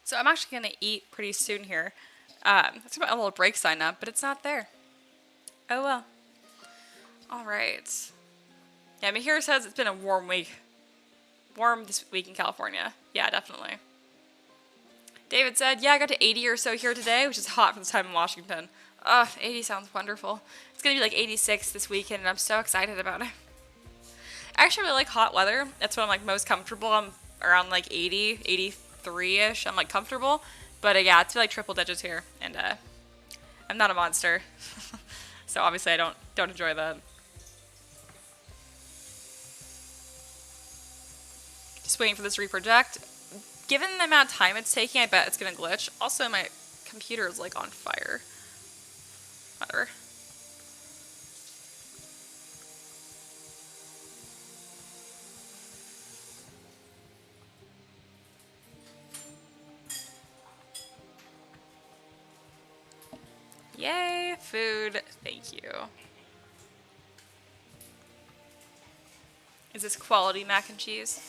So I'm actually going to eat pretty soon here. That's my little break sign up, but it's not there. Oh well. Alright. Yeah, Mahir says it's been a warm week. Warm this week in California. Yeah, definitely. David said, yeah, I got to 80 or so here today, which is hot for this time in Washington. Ugh, 80 sounds wonderful. It's going to be like 86 this weekend, and I'm so excited about it. I actually really like hot weather. That's when I'm like most comfortable. I'm around like 80, 83-ish. I'm like comfortable. But yeah, it's like triple digits here, and I'm not a monster. So obviously I don't enjoy that. Just waiting for this to reproject. Given the amount of time it's taking, I bet it's gonna glitch. Also, my computer is like on fire. Whatever. Yay, food. Thank you. Is this quality mac and cheese?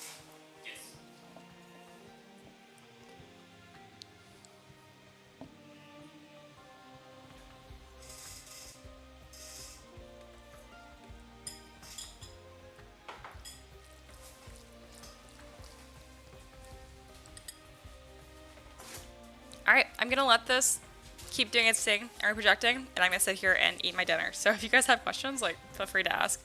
Yes. I'm gonna let this keep doing its thing and projecting, and I'm gonna sit here and eat my dinner. So if you guys have questions, like, feel free to ask.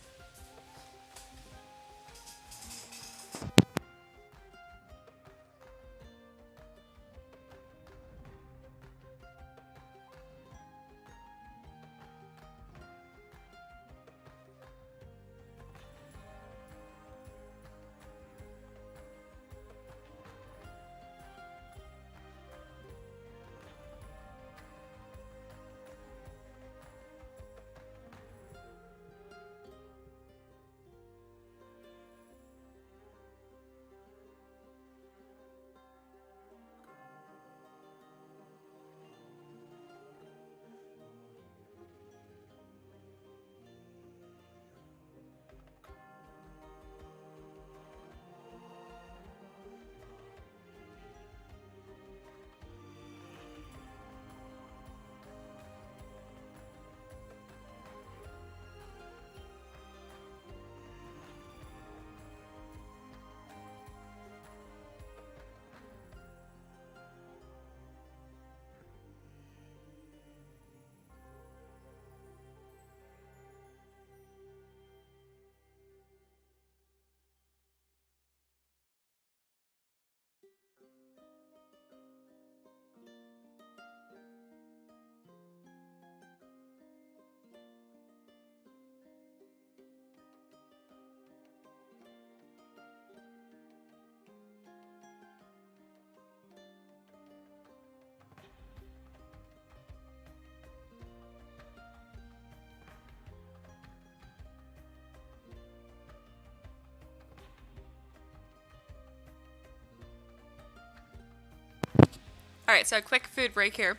Alright, so a quick food break here.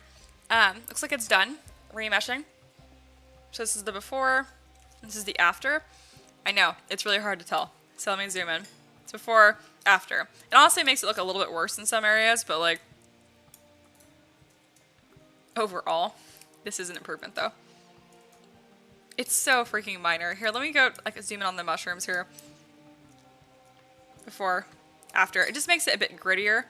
Looks like it's done remeshing. So this is the before, this is the after. I know, it's really hard to tell. So let me zoom in. It's before, after. It honestly makes it look a little bit worse in some areas, but like, overall, this is an improvement though. It's so freaking minor. Here, let me go like zoom in on the mushrooms here. Before, after. It just makes it a bit grittier.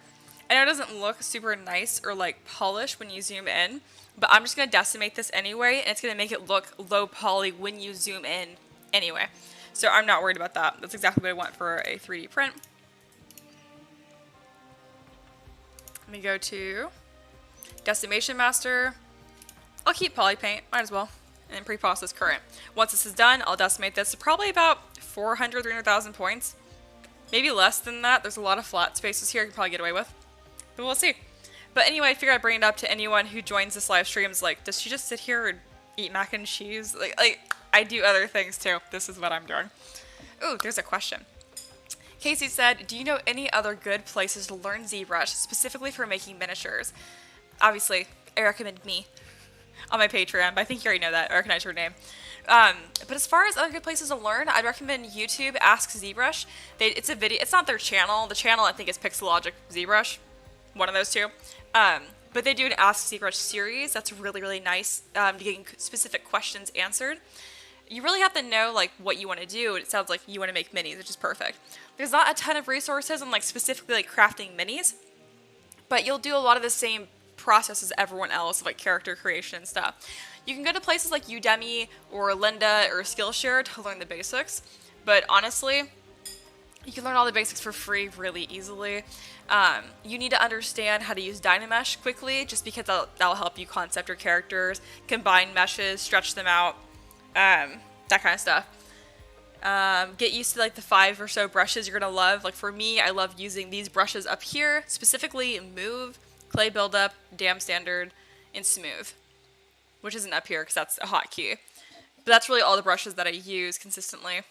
I know it doesn't look super nice or like polished when you zoom in, but I'm just going to decimate this anyway, and it's going to make it look low poly when you zoom in anyway. So I'm not worried about that. That's exactly what I want for a 3D print. Let me go to Decimation Master. I'll keep poly paint, might as well, and then pre-process current. Once this is done, I'll decimate this to probably about 400, 300,000 points. Maybe less than that. There's a lot of flat spaces here I can probably get away with. But we'll see. But anyway, I figured I'd bring it up to anyone who joins this live stream. Is like, does she just sit here and eat mac and cheese? Like I do other things too. This is what I'm doing. Ooh, there's a question. Casey said, do you know any other good places to learn ZBrush, specifically for making miniatures? Obviously, I recommend me on my Patreon, but I think you already know that. I recognize her name. But as far as other good places to learn, I'd recommend YouTube Ask ZBrush. It's a video. It's not their channel. The channel, I think, is Pixelogic ZBrush. One of those two. But they do an Ask ZBrush series that's really, really nice to getting specific questions answered. You really have to know like what you want to do. It sounds like you want to make minis, which is perfect. There's not a ton of resources on like specifically like crafting minis, but you'll do a lot of the same process as everyone else, like character creation and stuff. You can go to places like Udemy or Lynda or Skillshare to learn the basics, but honestly, you can learn all the basics for free really easily. You need to understand how to use Dynamesh quickly, just because that'll help you concept your characters, combine meshes, stretch them out, that kind of stuff. Get used to like the 5 or so brushes you're gonna love. Like for me, I love using these brushes up here, specifically Move, Clay Buildup, Dam Standard, and Smooth, which isn't up here because that's a hotkey. But that's really all the brushes that I use consistently.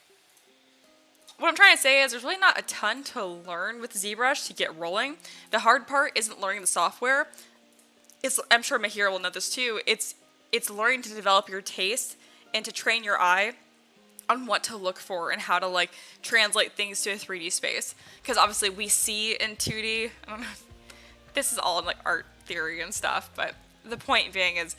What I'm trying to say is there's really not a ton to learn with ZBrush to get rolling. The hard part isn't learning the software. I'm sure Mahir will know this too. It's learning to develop your taste and to train your eye on what to look for and how to like translate things to a 3D space. Because obviously we see in 2D, I don't know, this is all in like art theory and stuff, but the point being is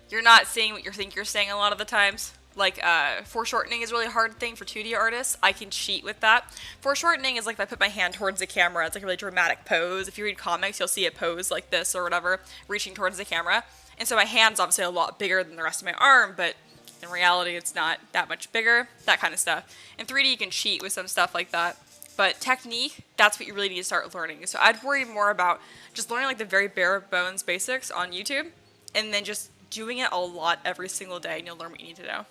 you're not seeing what you think you're seeing a lot of the times. like foreshortening is really a hard thing for 2D artists. I can cheat with that. Foreshortening is like if I put my hand towards the camera, it's like a really dramatic pose. If you read comics, you'll see a pose like this or whatever, reaching towards the camera. And so my hand's obviously a lot bigger than the rest of my arm, but in reality, it's not that much bigger, that kind of stuff. In 3D, you can cheat with some stuff like that. But technique, that's what you really need to start learning. So I'd worry more about just learning like the very bare bones basics on YouTube, and then just doing it a lot every single day, and you'll learn what you need to know.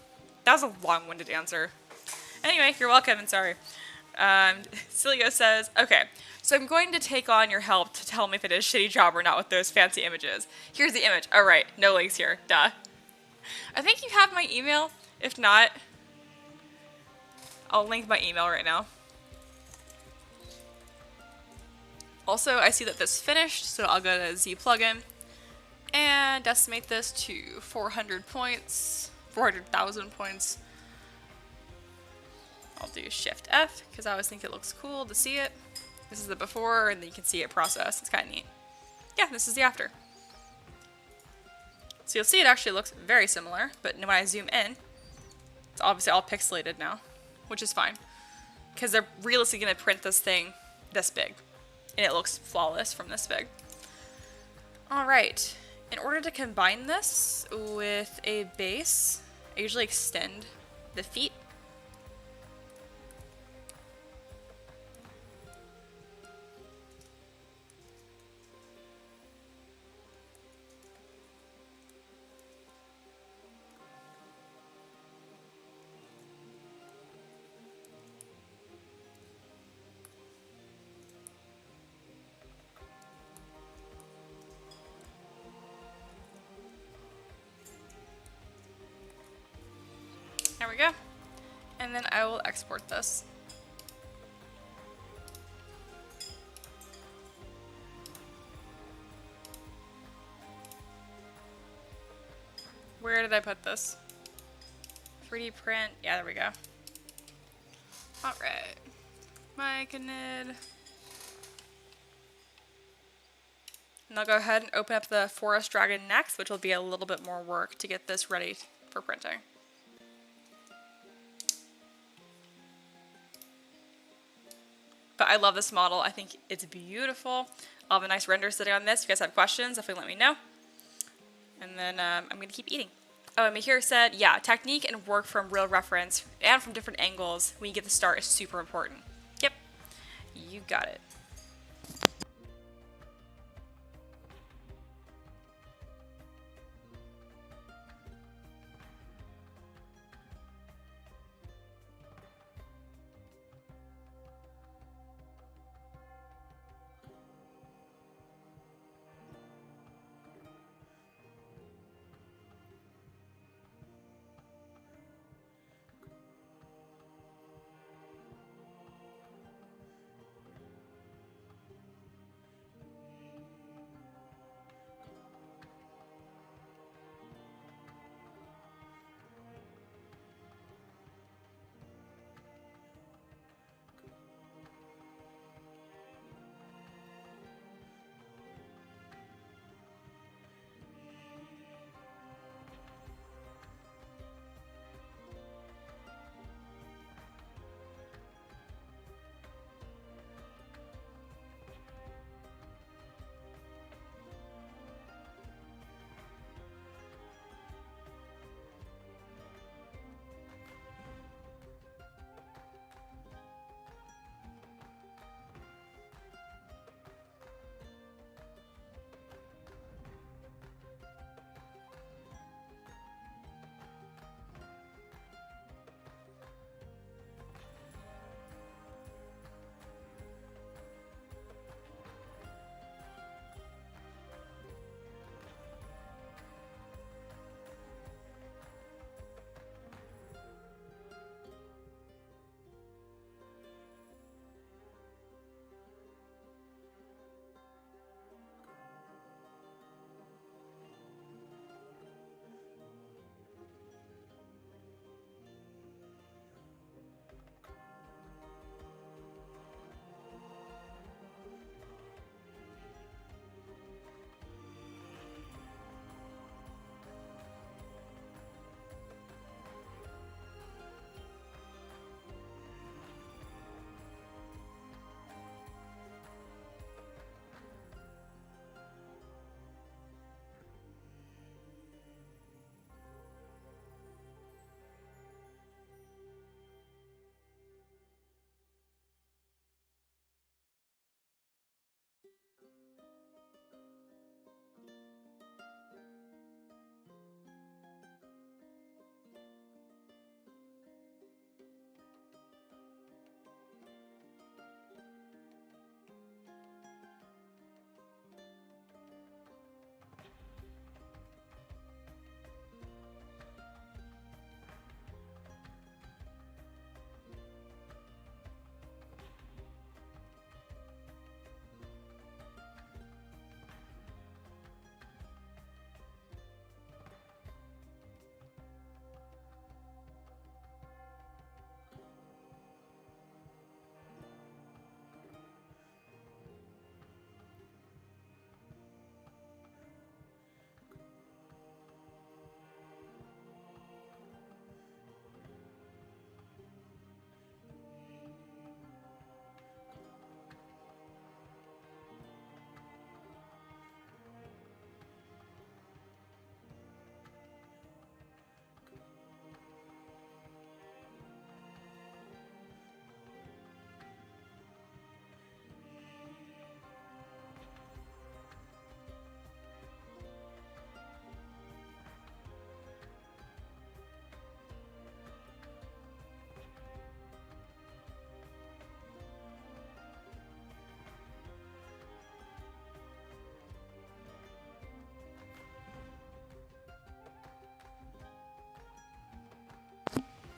That was a long-winded answer. Anyway, you're welcome, and sorry. Cilio says, okay, so I'm going to take on your help to tell me if it is a shitty job or not with those fancy images. Here's the image. All right, no links here, duh. I think you have my email. If not, I'll link my email right now. Also, I see that this finished, so I'll go to Z plugin and decimate this to 400 points, 400,000 points. I'll do Shift F because I always think it looks cool to see it. This is the before, and then you can see it process. It's kind of neat. Yeah, this is the after. So you'll see it actually looks very similar, but when I zoom in, it's obviously all pixelated now, which is fine. Because they're realistically going to print this thing this big, and it looks flawless from this big. Alright, in order to combine this with a base, I usually extend the feet. There we go. And then I will export this. Where did I put this? 3D print. Yeah, there we go. Alright. Myconid. And I'll go ahead and open up the Forest Dragon next, which will be a little bit more work to get this ready for printing. But I love this model. I think it's beautiful. I'll have a nice render sitting on this. If you guys have questions, definitely let me know. And then I'm going to keep eating. Oh, and Mahir said, yeah, technique and work from real reference and from different angles when you get the start is super important. Yep, you got it.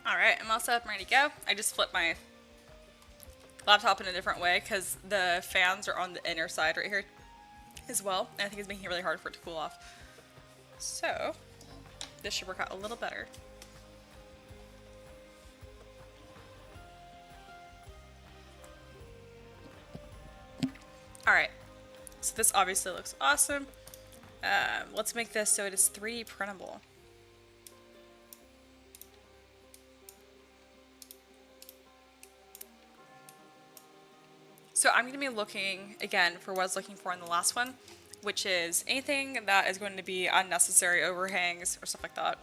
Alright, I'm all set up and ready to go. I just flipped my laptop in a different way because the fans are on the inner side right here as well, and I think it's making it really hard for it to cool off. So, this should work out a little better. Alright, so this obviously looks awesome. Let's make this so it is 3D printable. So I'm going to be looking, again, for what I was looking for in the last one, which is anything that is going to be unnecessary overhangs or stuff like that.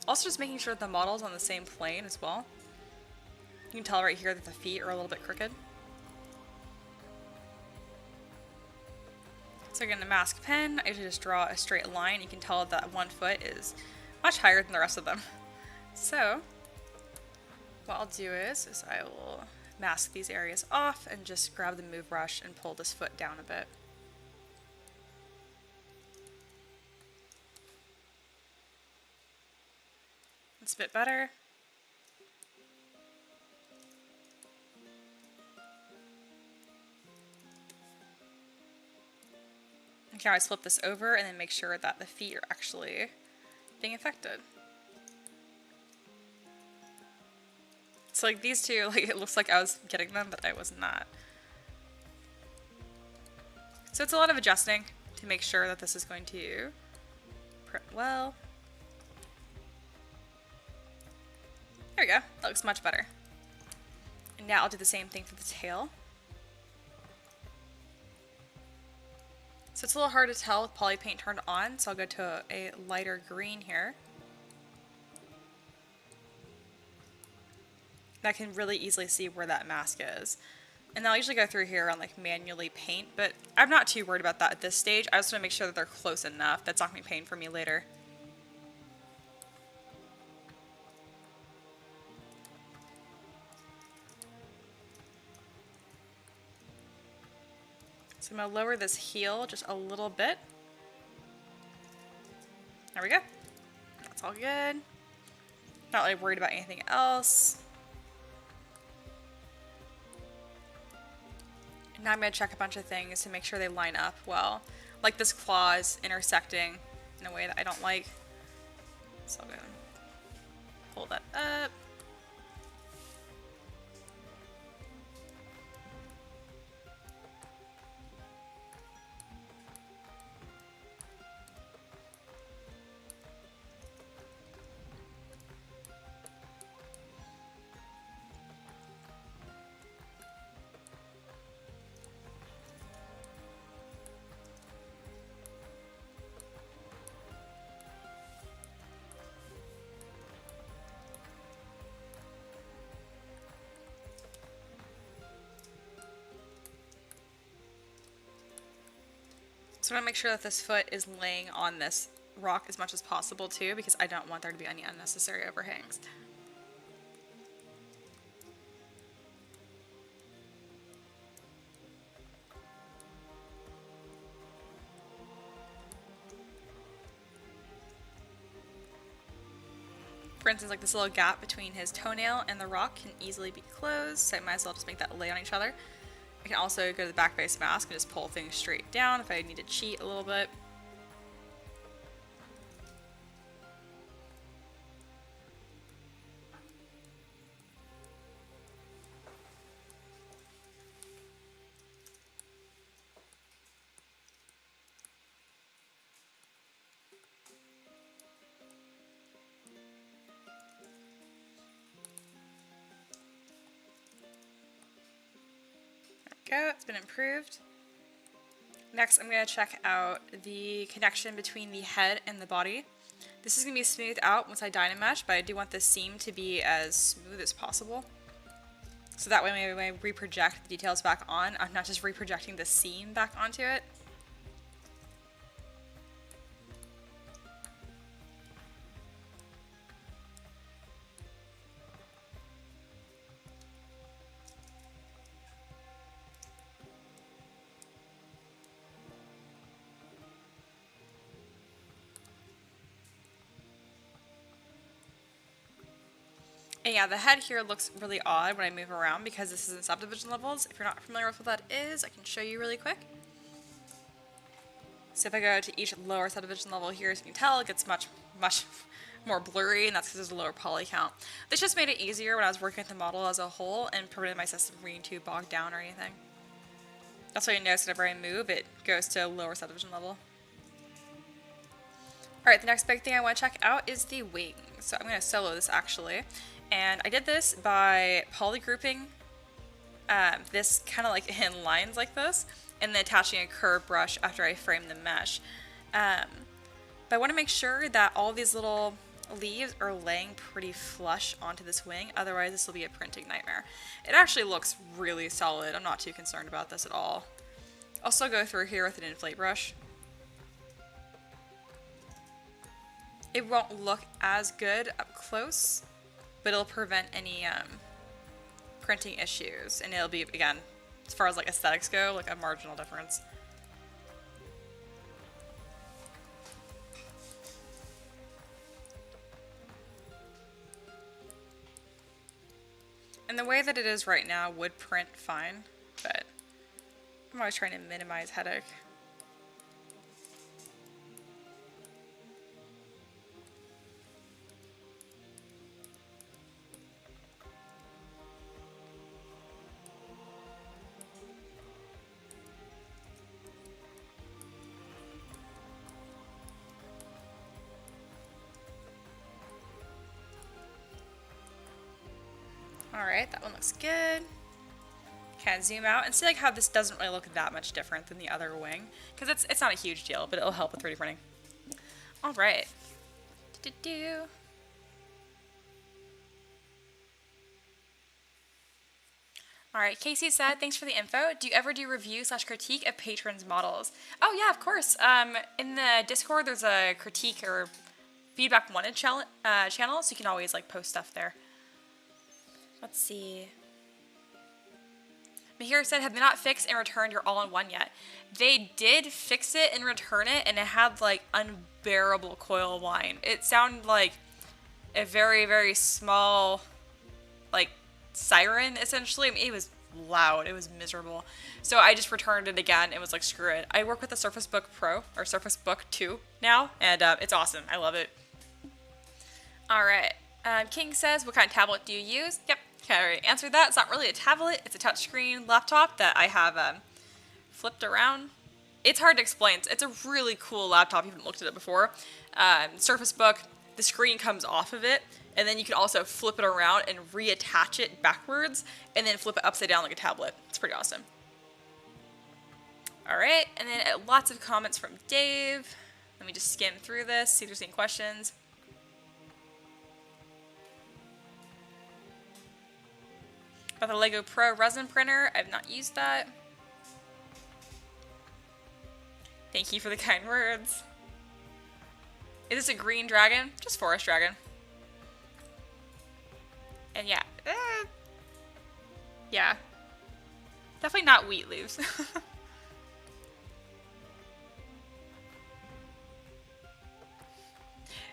Also just making sure that the model is on the same plane as well. You can tell right here that the feet are a little bit crooked. So again, the mask pen, I usually just draw a straight line. You can tell that one foot is much higher than the rest of them. So what I'll do is I will mask these areas off and just grab the move brush and pull this foot down a bit. It's a bit better. I can always flip this over and then make sure that the feet are actually being affected. So like these two, like it looks like I was getting them, but I was not. So it's a lot of adjusting to make sure that this is going to print well. There we go, that looks much better. And now I'll do the same thing for the tail. So it's a little hard to tell with poly paint turned on, so I'll go to a lighter green here. I can really easily see where that mask is. And I'll usually go through here and like manually paint, but I'm not too worried about that at this stage. I just want to make sure that they're close enough. That's not going to be pain for me later. So I'm going to lower this heel just a little bit. There we go. That's all good. Not really worried about anything else. Now I'm going to check a bunch of things to make sure they line up well. Like this claw is intersecting in a way that I don't like. So I'm going to pull that up. So I want to make sure that this foot is laying on this rock as much as possible too, because I don't want there to be any unnecessary overhangs. For instance, like this little gap between his toenail and the rock can easily be closed, so I might as well just make that lay on each other. I can also go to the back face mask and just pull things straight down if I need to cheat a little bit. Go, it's been improved. Next, I'm going to check out the connection between the head and the body. This is going to be smoothed out once I Dynamesh, but I do want this seam to be as smooth as possible. So that way when I reproject the details back on, I'm not just reprojecting the seam back onto it. And yeah, the head here looks really odd when I move around because this is in subdivision levels. If you're not familiar with what that is, I can show you really quick. So if I go to each lower subdivision level here, as you can tell, it gets much more blurry, and that's because there's a lower poly count. This just made it easier when I was working with the model as a whole and prevented my system from being too bogged down or anything. That's why you notice whenever I move, it goes to a lower subdivision level. Alright, the next big thing I want to check out is the wing. So I'm going to solo this actually. And I did this by polygrouping this kind of like in lines like this, and then attaching a curve brush after I frame the mesh. But I want to make sure that all these little leaves are laying pretty flush onto this wing, otherwise this will be a printing nightmare. It actually looks really solid. I'm not too concerned about this at all. I'll still go through here with an inflate brush. It won't look as good up close, but it'll prevent any printing issues, and it'll be, again, as far as like aesthetics go, like a marginal difference. And the way that it is right now would print fine, but I'm always trying to minimize headache. Alright, that one looks good. Kind of zoom out and see like how this doesn't really look that much different than the other wing, because it's not a huge deal, but it'll help with 3D printing. Alright. Alright, Casey said, thanks for the info. Do you ever do review/critique of patrons' models? Oh yeah, of course. In the Discord, there's a critique or feedback wanted channel, so you can always like post stuff there. Let's see. Mahir said, have they not fixed and returned your all-in-one yet? They did fix it and return it, and it had like unbearable coil whine. It sounded like a very, very small, like, siren, essentially. I mean, it was loud. It was miserable. So I just returned it again and was like, screw it. I work with the Surface Book Pro, or Surface Book 2 now, and it's awesome. I love it. Alright. King says, what kind of tablet do you use? Yep, I already answered that. It's not really a tablet. It's a touchscreen laptop that I have flipped around. It's hard to explain. It's a really cool laptop. You haven't looked at it before. Surface Book, the screen comes off of it, and then you can also flip it around and reattach it backwards, and then flip it upside down like a tablet. It's pretty awesome. Alright, and then lots of comments from Dave. Let me just skim through this, see if there's any questions. About the Lego Pro resin printer, I've not used that. Thank you for the kind words. Is this a green dragon? Just forest dragon. And yeah. Yeah. Definitely not wheat leaves.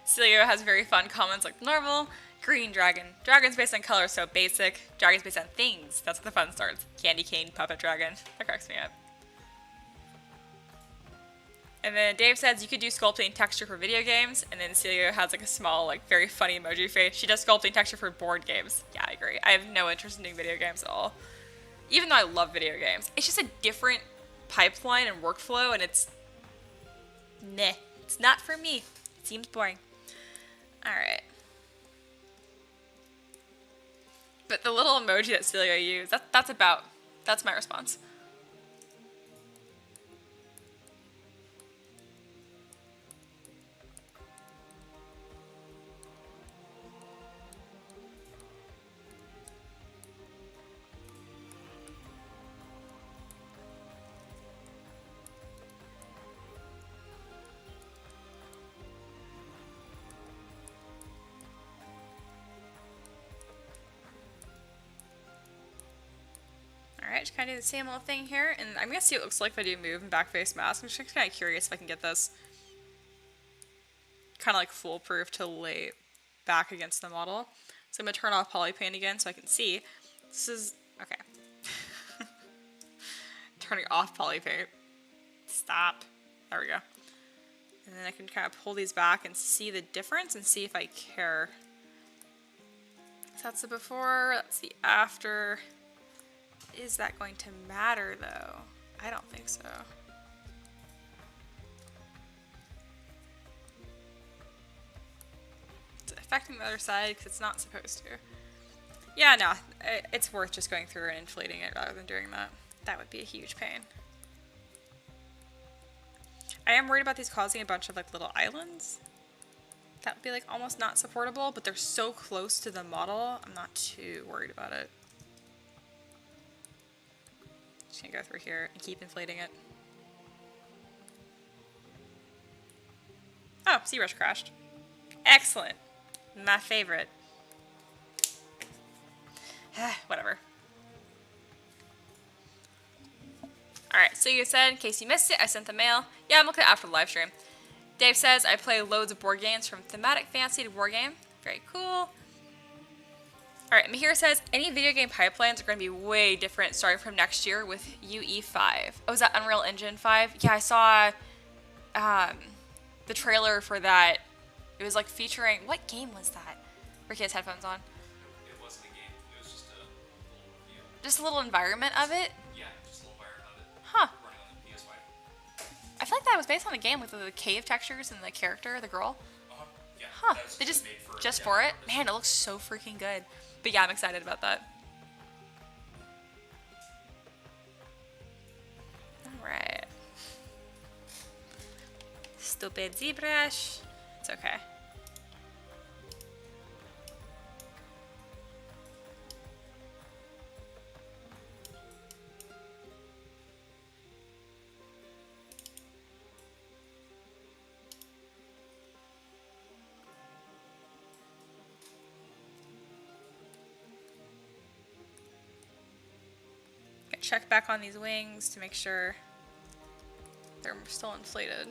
Celio has very fun comments like normal. Green dragon. Dragon's based on color, so basic. Dragon's based on things. That's where the fun starts. Candy cane, puppet dragon. That cracks me up. And then Dave says you could do sculpting texture for video games, and then Celio has like a small, like very funny emoji face. She does sculpting texture for board games. Yeah, I agree. I have no interest in doing video games at all. Even though I love video games. It's just a different pipeline and workflow, and it's... Nah. It's not for me. It seems boring. Alright. But the little emoji that Celio used, that's my response. Alright, just kind of do the same little thing here, and I'm going to see what it looks like if I do move and back face mask. I'm just kind of curious if I can get this kind of like foolproof to lay back against the model. So I'm going to turn off polypaint again so I can see. This is, okay. Turning off polypaint. Stop. There we go. And then I can kind of pull these back and see the difference and see if I care. So that's the before, that's the after. Is that going to matter though? I don't think so. It's affecting the other side because it's not supposed to. Yeah, no, it's worth just going through and inflating it rather than doing that. That would be a huge pain. I am worried about these causing a bunch of like little islands. That would be like almost not supportable, but they're so close to the model, I'm not too worried about it. Just gonna go through here and keep inflating it. Oh, Zbrush crashed. Excellent. My favorite. Whatever. Alright, so you said, in case you missed it, I sent the mail. Yeah, I'm looking after the live stream. Dave says, I play loads of board games from thematic fantasy to war game. Very cool. Alright, Mahir says, any video game pipelines are going to be way different starting from next year with UE5. Oh, is that Unreal Engine 5? Yeah, I saw the trailer for that. It was like featuring, what game was that? Ricky has headphones on. It wasn't a game. It was just a little review. Just a little environment of it? Yeah, just a little environment of it. Huh. Running on the PS5. I feel like that was based on a game with the cave textures and the character, the girl. Yeah. Huh. That was They just made for for it? purpose. Man, it looks so freaking good. But yeah, I'm excited about that. Alright. Stupid Zbrush. It's okay. Check back on these wings to make sure they're still inflated.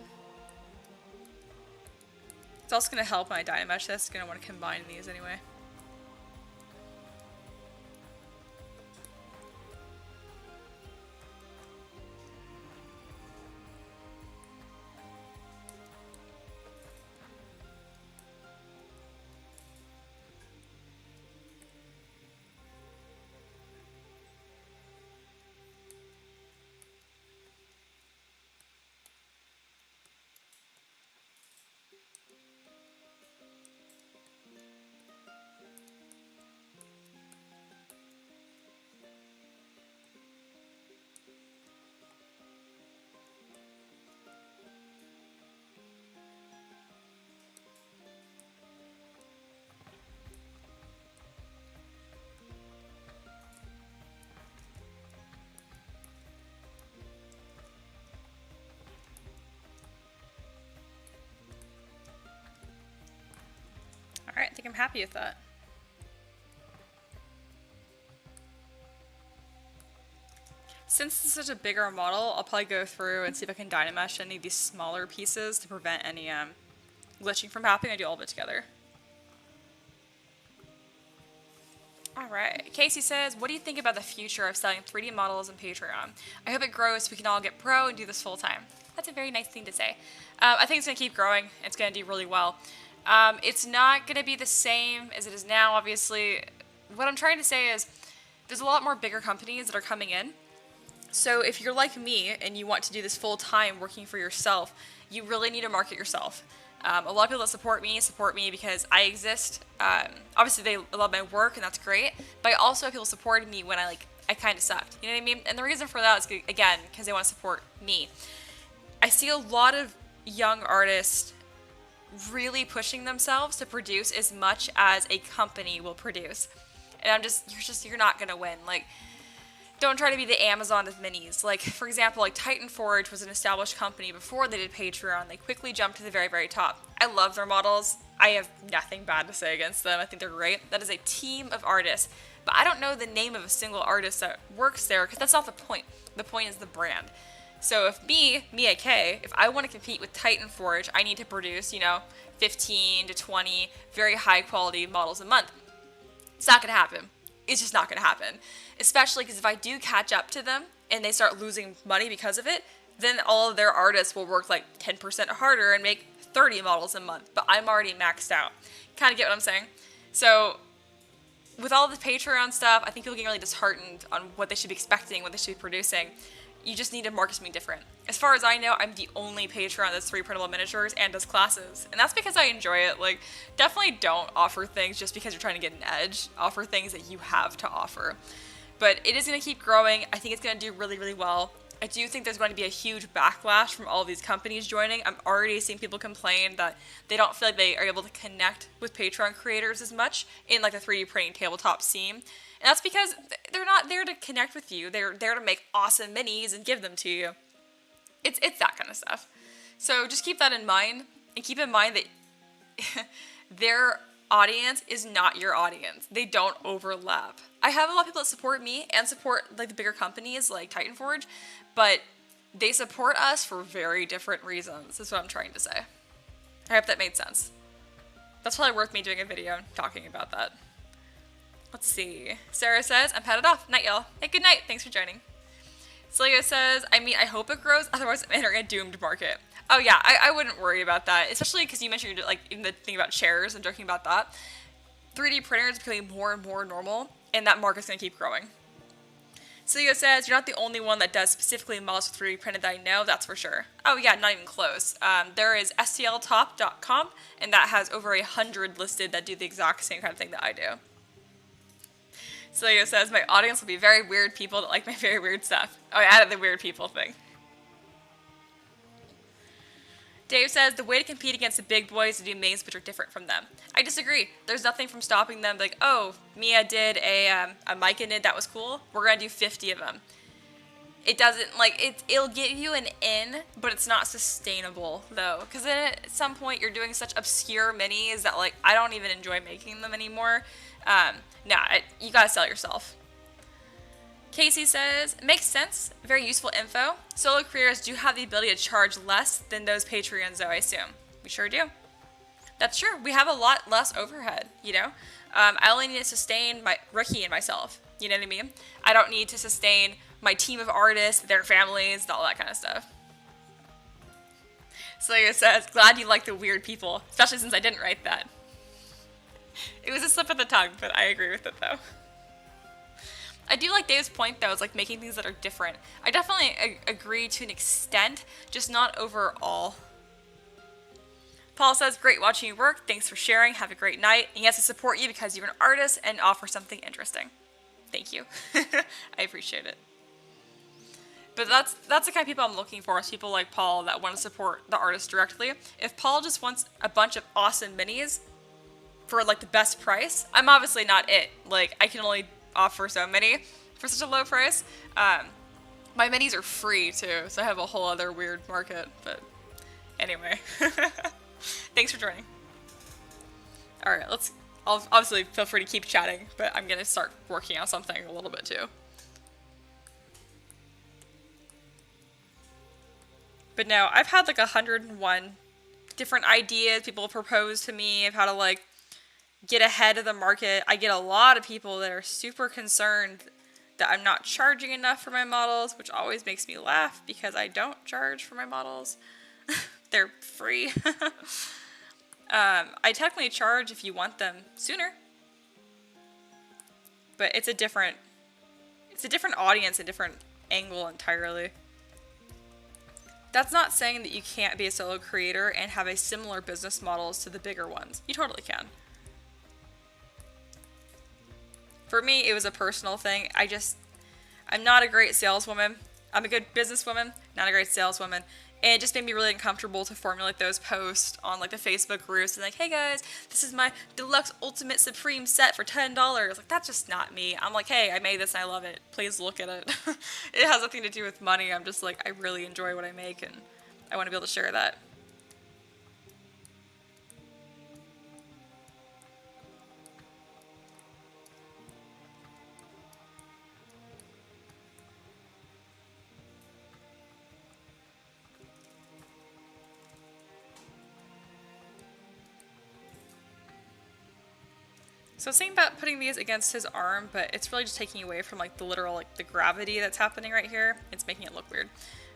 It's also going to help when I Dynamesh this. Going to want to combine these anyway. Alright, I think I'm happy with that. Since this is such a bigger model, I'll probably go through and see if I can Dynamesh any of these smaller pieces to prevent any glitching from happening. I do all of it together. Alright, Casey says, what do you think about the future of selling 3D models on Patreon? I hope it grows so we can all get pro and do this full time. That's a very nice thing to say. I think it's going to keep growing. It's going to do really well. It's not going to be the same as it is now, obviously. What I'm trying to say is there's a lot more bigger companies that are coming in. So if you're like me and you want to do this full time working for yourself, you really need to market yourself. A lot of people that support me because I exist. Obviously they love my work and that's great, but I also have people supporting me when I kind of sucked. You know what I mean? And the reason for that is, again, because they want to support me. I see a lot of young artists really pushing themselves to produce as much as a company will produce. And you're not gonna win. Like, don't try to be the Amazon of minis. Like, for example, like Titan Forge was an established company before they did Patreon. They quickly jumped to the very, very top. I love their models. I have nothing bad to say against them. I think they're great. That is a team of artists. But I don't know the name of a single artist that works there because that's not the point. The point is the brand. So if Mia K, if I want to compete with Titan Forge, I need to produce, 15 to 20 very high quality models a month. It's not going to happen. It's just not going to happen. Especially because if I do catch up to them and they start losing money because of it, then all of their artists will work like 10% harder and make 30 models a month. But I'm already maxed out. Kind of get what I'm saying? So with all the Patreon stuff, I think people get really disheartened on what they should be expecting, what they should be producing. You just need to market something different. As far as I know, I'm the only Patreon that's 3 printable miniatures and does classes. And that's because I enjoy it. Like, definitely don't offer things just because you're trying to get an edge. Offer things that you have to offer. But it is going to keep growing. I think it's going to do really, really well. I do think there's going to be a huge backlash from all these companies joining. I'm already seeing people complain that they don't feel like they are able to connect with Patreon creators as much in like the 3D printing tabletop scene. And that's because they're not there to connect with you. They're there to make awesome minis and give them to you. It's that kind of stuff. So just keep that in mind. And keep in mind that their audience is not your audience. They don't overlap. I have a lot of people that support me and support like the bigger companies like Titan Forge, but they support us for very different reasons, is what I'm trying to say. I hope that made sense. That's probably worth me doing a video talking about that. Let's see. Sarah says, I'm headed off. Night, y'all. Hey, good night. Thanks for joining. Celia says, I mean, I hope it grows, otherwise I'm entering a doomed market. Oh yeah, I wouldn't worry about that, especially because you mentioned like even the thing about chairs and joking about that. 3D printers are becoming more and more normal, and that market's going to keep growing. Celia says, you're not the only one that does specifically models with 3D printed that I know, that's for sure. Oh yeah, not even close. There is stltop.com, and that has over 100 listed that do the exact same kind of thing that I do. Celia says, my audience will be very weird people that like my very weird stuff. Oh, I added the weird people thing. Dave says, the way to compete against the big boys is to do mains which are different from them. I disagree. There's nothing from stopping them like, oh, Mia did a mica knit that was cool. We're going to do 50 of them. It doesn't, like, it'll give you an in, but it's not sustainable, though. Because then at some point, you're doing such obscure minis that, like, I don't even enjoy making them anymore. You gotta sell it yourself. Casey says, makes sense. Very useful info. Solo creators do have the ability to charge less than those Patreons, though, I assume. We sure do. That's true. We have a lot less overhead, you know? I only need to sustain my Ricky and myself. You know what I mean? I don't need to sustain my team of artists, their families, all that kind of stuff. Slayer says, glad you like the weird people, especially since I didn't write that. It was a slip of the tongue, but I agree with it, though. I do like Dave's point, though, is like making things that are different. I definitely agree to an extent, just not overall. Paul says, great watching you work. Thanks for sharing. Have a great night. And yes, I support you because you're an artist and offer something interesting. Thank you. I appreciate it. But that's the kind of people I'm looking for, is people like Paul that want to support the artist directly. If Paul just wants a bunch of awesome minis for like the best price, I'm obviously not it. Like, I can only offer so many for such a low price. My minis are free too, so I have a whole other weird market. But anyway, thanks for joining. All right, I'll obviously feel free to keep chatting, but I'm gonna start working on something a little bit too. But no, I've had like 101 different ideas people propose to me of how to like get ahead of the market. I get a lot of people that are super concerned that I'm not charging enough for my models, which always makes me laugh because I don't charge for my models. They're free. I technically charge if you want them sooner, but it's a different audience, a different angle entirely. That's not saying that you can't be a solo creator and have a similar business models to the bigger ones. You totally can. For me, it was a personal thing. I'm not a great saleswoman. I'm a good businesswoman, not a great saleswoman. And it just made me really uncomfortable to formulate those posts on like the Facebook groups and like, hey guys, this is my deluxe ultimate supreme set for $10. Like, that's just not me. I'm like, hey, I made this and I love it. Please look at it. It has nothing to do with money. I'm just like, I really enjoy what I make and I want to be able to share that. So I was thinking about putting these against his arm, but it's really just taking away from like the literal, like the gravity that's happening right here. It's making it look weird.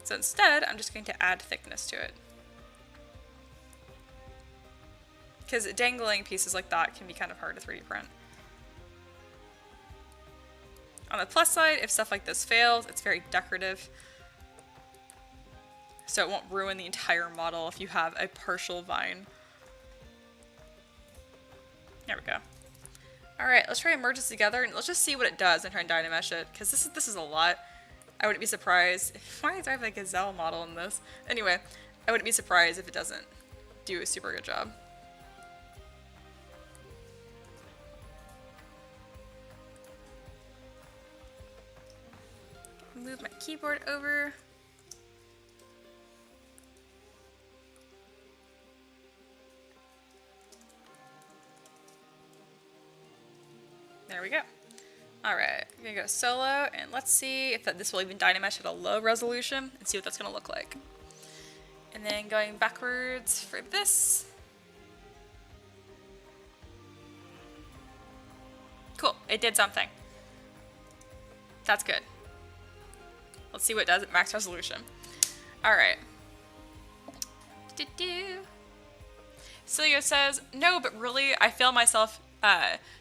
So instead, I'm just going to add thickness to it. Because dangling pieces like that can be kind of hard to 3D print. On the plus side, if stuff like this fails, it's very decorative. So it won't ruin the entire model if you have a partial vine. There we go. Alright, let's try and merge this together and let's just see what it does and try and Dynamesh it. Because this is a lot. I wouldn't be surprised. Why do I have a gazelle model in this? Anyway, I wouldn't be surprised if it doesn't do a super good job. Move my keyboard over. There we go. Alright, I'm gonna go solo, and let's see if this will even Dynamesh at a low resolution, and see what that's gonna look like. And then going backwards for this. Cool, it did something. That's good. Let's see what it does at max resolution. Alright. Cilio says, no, but really, I fail myself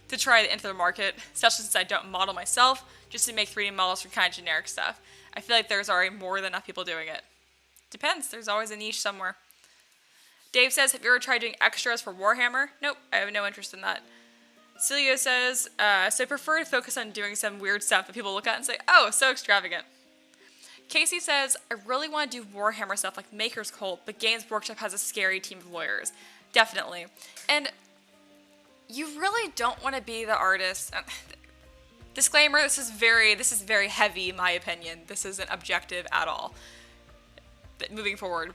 to try to enter the market, especially since I don't model myself, just to make 3D models for kind of generic stuff. I feel like there's already more than enough people doing it. Depends, there's always a niche somewhere. Dave says, have you ever tried doing extras for Warhammer? Nope, I have no interest in that. Cilio says, so I prefer to focus on doing some weird stuff that people look at and say, oh, so extravagant. Casey says, I really want to do Warhammer stuff like Maker's Cult, but Games Workshop has a scary team of lawyers. Definitely. And you really don't want to be the artist. Disclaimer, this is very heavy, in my opinion. This isn't objective at all. But moving forward,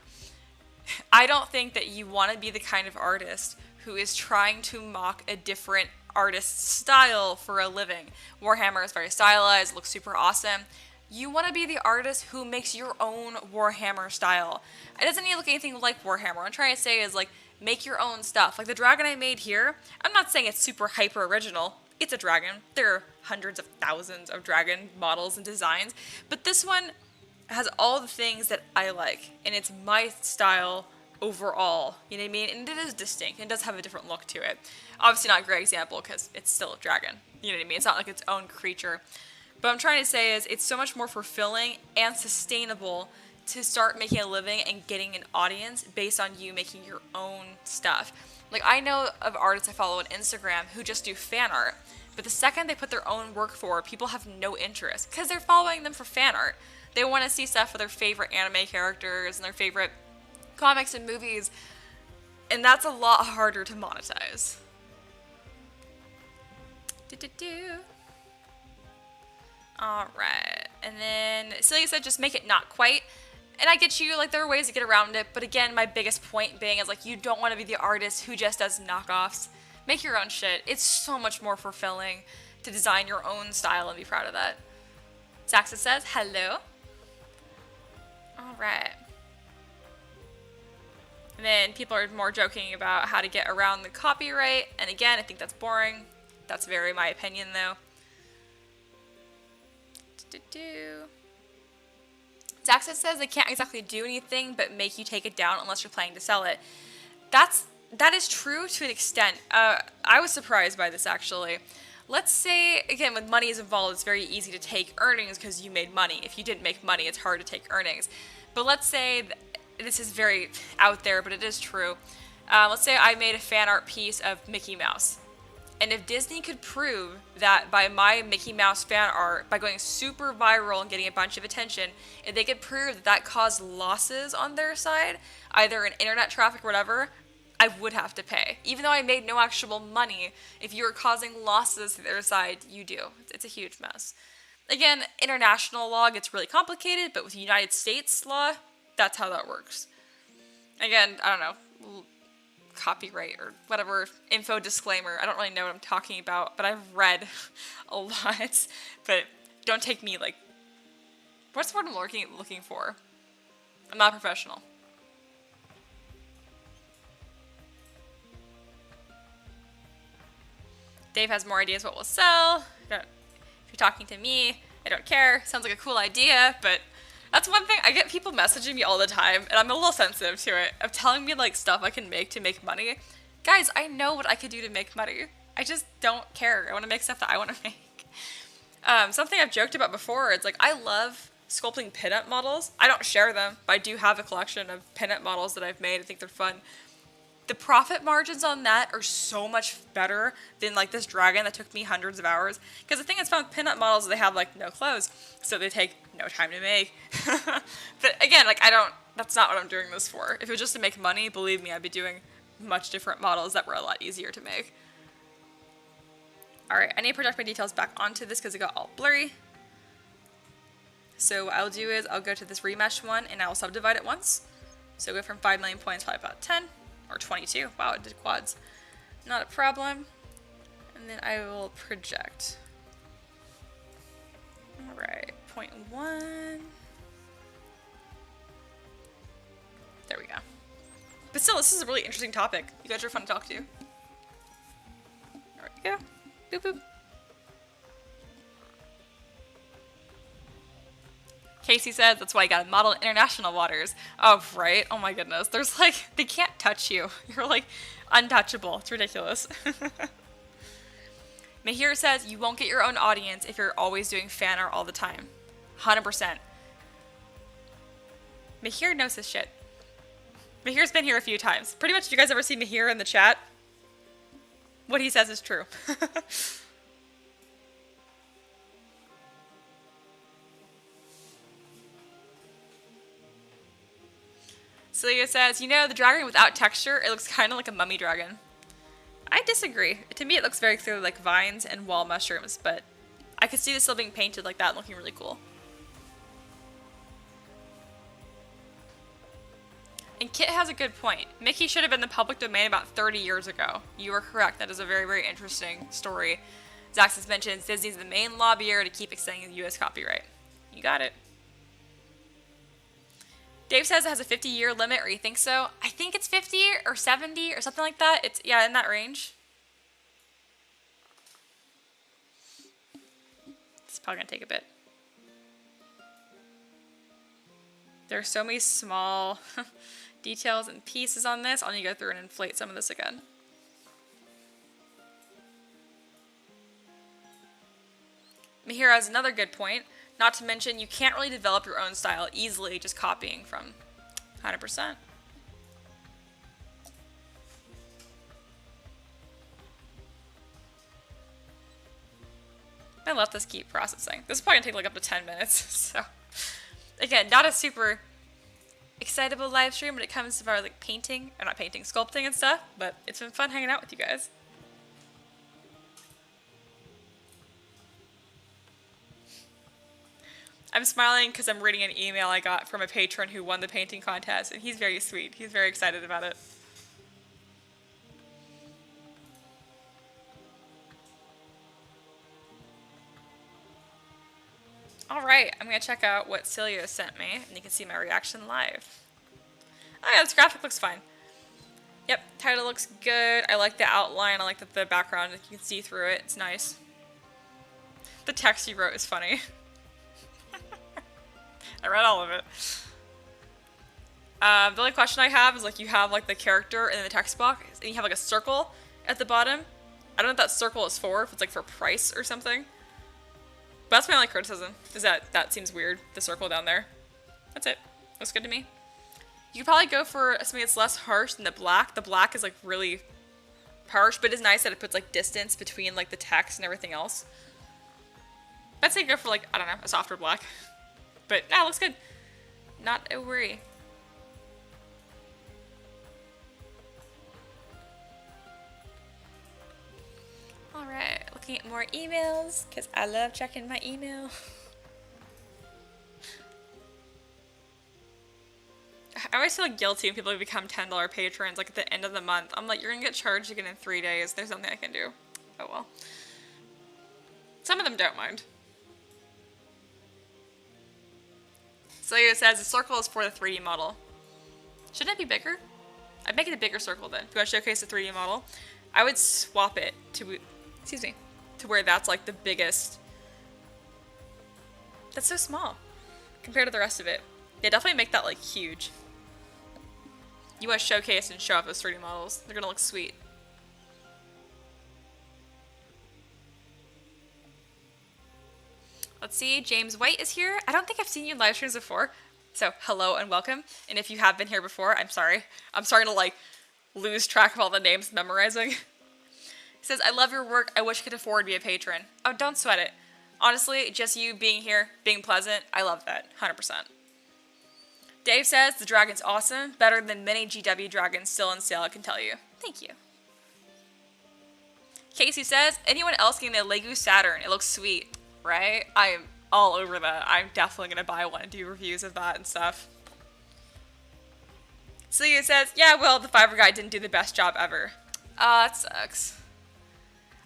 I don't think that you want to be the kind of artist who is trying to mock a different artist's style for a living. Warhammer is very stylized, looks super awesome. You want to be the artist who makes your own Warhammer style. It doesn't need to look anything like Warhammer. What I'm trying to say is, like, make your own stuff. Like the dragon I made here, I'm not saying it's super hyper original. It's a dragon. There are hundreds of thousands of dragon models and designs. But this one has all the things that I like. And it's my style overall. You know what I mean? And it is distinct. It does have a different look to it. Obviously not a great example because it's still a dragon. You know what I mean? It's not like its own creature. But what I'm trying to say is it's so much more fulfilling and sustainable to start making a living and getting an audience based on you making your own stuff. Like, I know of artists I follow on Instagram who just do fan art, but the second they put their own work forward, people have no interest because they're following them for fan art. They want to see stuff with their favorite anime characters and their favorite comics and movies, and that's a lot harder to monetize. Alright, and then Celia said just make it not quite. And I get you, like, there are ways to get around it, but again, my biggest point being is, like, you don't want to be the artist who just does knockoffs. Make your own shit. It's so much more fulfilling to design your own style and be proud of that. Zaxa says, hello. Alright. And then people are more joking about how to get around the copyright, and again, I think that's boring. That's very my opinion, though. Zaxa says they can't exactly do anything but make you take it down unless you're planning to sell it. That is true to an extent. I was surprised by this, actually. Let's say, again, when money is involved, it's very easy to take earnings because you made money. If you didn't make money, it's hard to take earnings. But let's say, this is very out there, but it is true. Let's say I made a fan art piece of Mickey Mouse. And if Disney could prove that by my Mickey Mouse fan art, by going super viral and getting a bunch of attention, if they could prove that that caused losses on their side, either in internet traffic or whatever, I would have to pay. Even though I made no actual money, if you're causing losses to their side, you do. It's a huge mess. Again, international law gets really complicated, but with United States law, that's how that works. Again, I don't know, copyright or whatever, info disclaimer. I don't really know what I'm talking about, but I've read a lot. But don't take me like, what's the word I'm looking for? I'm not a professional. Dave has more ideas what will sell. If you're talking to me, I don't care. Sounds like a cool idea, but that's one thing. I get people messaging me all the time, and I'm a little sensitive to it, of telling me like stuff I can make to make money. Guys, I know what I could do to make money. I just don't care. I want to make stuff that I want to make. Something I've joked about before, it's like I love sculpting pinup models. I don't share them, but I do have a collection of pinup models that I've made. I think they're fun. The profit margins on that are so much better than like this dragon that took me hundreds of hours. Because the thing that's fun with pinup models is they have like no clothes, so they take no time to make. But again, like that's not what I'm doing this for. If it was just to make money, believe me, I'd be doing much different models that were a lot easier to make. Alright, I need to project my details back onto this because it got all blurry. So what I'll do is I'll go to this remesh one and I'll subdivide it once. So go from 5 million points, probably about 10 or 22. Wow, it did quads. Not a problem. And then I will project. Alright, 0.1. There we go. But still, this is a really interesting topic. You guys are fun to talk to. There we go. Boop boop. Casey says that's why you gotta model in international waters. Oh, right. Oh my goodness. There's like, they can't touch you. You're like untouchable. It's ridiculous. Mahir says you won't get your own audience if you're always doing fan art all the time. 100%. Mahir knows his shit. Mahir's been here a few times. Pretty much, you guys ever see Mahir in the chat? What he says is true. Celia says, you know, the dragon without texture, it looks kind of like a mummy dragon. I disagree. To me, it looks very clearly like vines and wall mushrooms, but I could see this still being painted like that and looking really cool. And Kit has a good point. Mickey should have been the public domain about 30 years ago. You are correct. That is a very, very interesting story. Zax has mentioned Disney's the main lobbyer to keep extending the U.S. copyright. You got it. Dave says it has a 50-year limit, or you think so? I think it's 50 or 70 or something like that. It's, yeah, in that range. It's probably going to take a bit. There are so many small details and pieces on this. I'll need to go through and inflate some of this again. Mahira has another good point. Not to mention, you can't really develop your own style easily just copying from 100%. I let this keep processing. This is probably going to take like up to 10 minutes. So, again, not a super excitable live stream when it comes to our like painting, or not painting, sculpting and stuff, but it's been fun hanging out with you guys. I'm smiling because I'm reading an email I got from a patron who won the painting contest, and he's very sweet. He's very excited about it. Alright, I'm going to check out what Celia sent me, and you can see my reaction live. Oh yeah, this graphic looks fine. Yep, title looks good. I like the outline. I like that the background, you can see through it. It's nice. The text you wrote is funny. I read all of it. The only question I have is, like, you have, like, the character and then the text box, and you have, like, a circle at the bottom. I don't know what that circle is for, if it's, like, for price or something. But that's my only criticism, is that seems weird, the circle down there. That's it. Looks good to me. You could probably go for something that's less harsh than the black. The black is, like, really harsh, but it's nice that it puts, like, distance between, like, the text and everything else. I'd say go for, like, I don't know, a softer black. But, nah, looks good. Not a worry. Alright, looking at more emails, because I love checking my email. I always feel like guilty when people become $10 patrons, like at the end of the month. I'm like, you're gonna get charged again in 3 days. There's nothing I can do. Oh well. Some of them don't mind. Celia says the circle is for the 3D model. Shouldn't it be bigger? I'd make it a bigger circle then. If you want to showcase the 3D model, I would swap it to excuse me, to where that's like the biggest. That's so small compared to the rest of it. Yeah, definitely make that like huge. You want to showcase and show off those 3D models. They're gonna look sweet. Let's see, James White is here. I don't think I've seen you in live streams before. So hello and welcome. And if you have been here before, I'm sorry. I'm starting to like lose track of all the names memorizing. He says, I love your work. I wish I could afford to be a patron. Oh, don't sweat it. Honestly, just you being here, being pleasant, I love that. 100%. Dave says, the dragon's awesome. Better than many GW dragons still on sale, I can tell you. Thank you. Casey says, anyone else getting the Lego Saturn? It looks sweet, right? I am all over that. I'm definitely going to buy one and do reviews of that and stuff. Celia says, yeah, well, the Fiverr guy didn't do the best job ever. That sucks.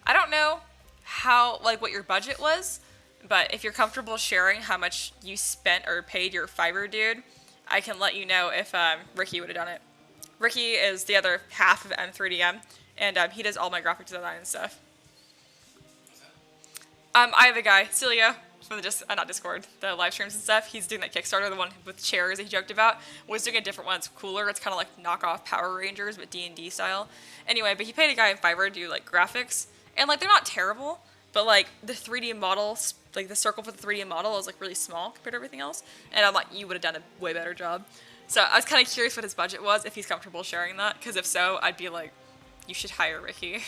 I don't know how, like, what your budget was, but if you're comfortable sharing how much you spent or paid your Fiverr dude, I can let you know if Ricky would have done it. Ricky is the other half of M3DM, and he does all my graphic design and stuff. I have a guy, Celio, from the not Discord, the live streams and stuff. He's doing that Kickstarter, the one with chairs that he joked about. Was doing a different one. It's cooler. It's kind of like knockoff Power Rangers, but D&D style. Anyway, but he paid a guy in Fiverr to do like graphics, and like they're not terrible, but like the 3D models, like the circle for the 3D model is like really small compared to everything else. And I'm like, you would have done a way better job. So I was kind of curious what his budget was, if he's comfortable sharing that, because if so, I'd be like, you should hire Ricky,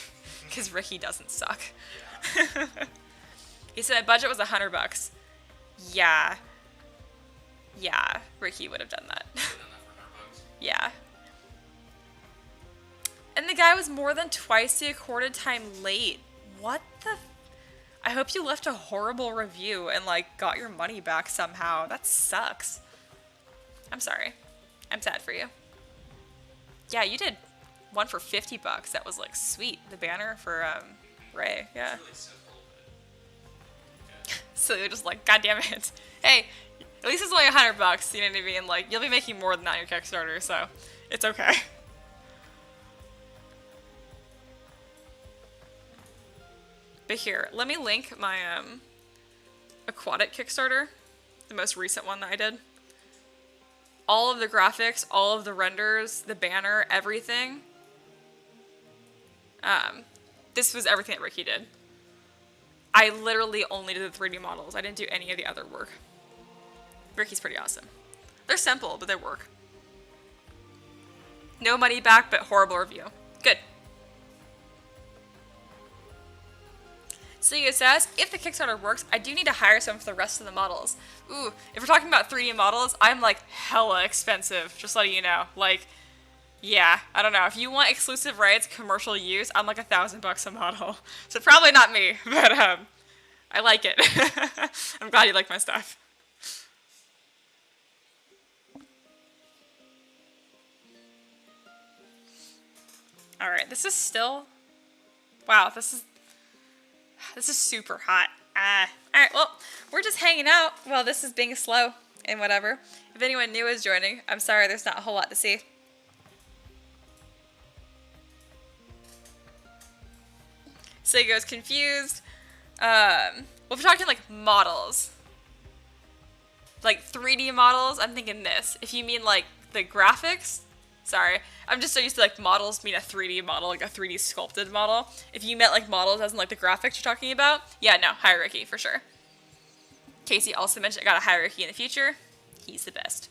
because Ricky doesn't suck. Yeah. He said budget was $100. Yeah. Yeah, Ricky would have done that. Yeah. And the guy was more than twice the accorded time late. What the? I hope you left a horrible review and like got your money back somehow. That sucks. I'm sorry. I'm sad for you. Yeah, you did one for $50. That was like sweet. The banner for Ray. Yeah. Really simple, but... So you're just like, God damn it. Hey, at least it's only $100. You know what I mean? Like you'll be making more than that in your Kickstarter, so it's okay. But here, let me link my aquatic Kickstarter, the most recent one that I did. All of the graphics, all of the renders, the banner, everything. This was everything that Ricky did. I literally only did the 3D models. I didn't do any of the other work. Ricky's pretty awesome. They're simple, but they work. No money back, but horrible review. Good. Celia says, if the Kickstarter works, I do need to hire someone for the rest of the models. Ooh, if we're talking about 3D models, I'm like hella expensive, just letting you know. Like, yeah, I don't know. If you want exclusive rights, commercial use, I'm like $1,000 a model. So probably not me, but I like it. I'm glad you like my stuff. All right, this is still, wow, this is super hot. All right, well, we're just hanging out while this is being slow and whatever. If anyone new is joining, I'm sorry there's not a whole lot to see. So he goes confused. Well, if we're talking like models, like 3D models, I'm thinking this. If you mean like the graphics, sorry, I'm just so used to like models mean a 3D model, like a 3D sculpted model. If you meant like models as in like the graphics you're talking about, yeah, no, hierarchy for sure. Casey also mentioned I got a hierarchy in the future. He's the best.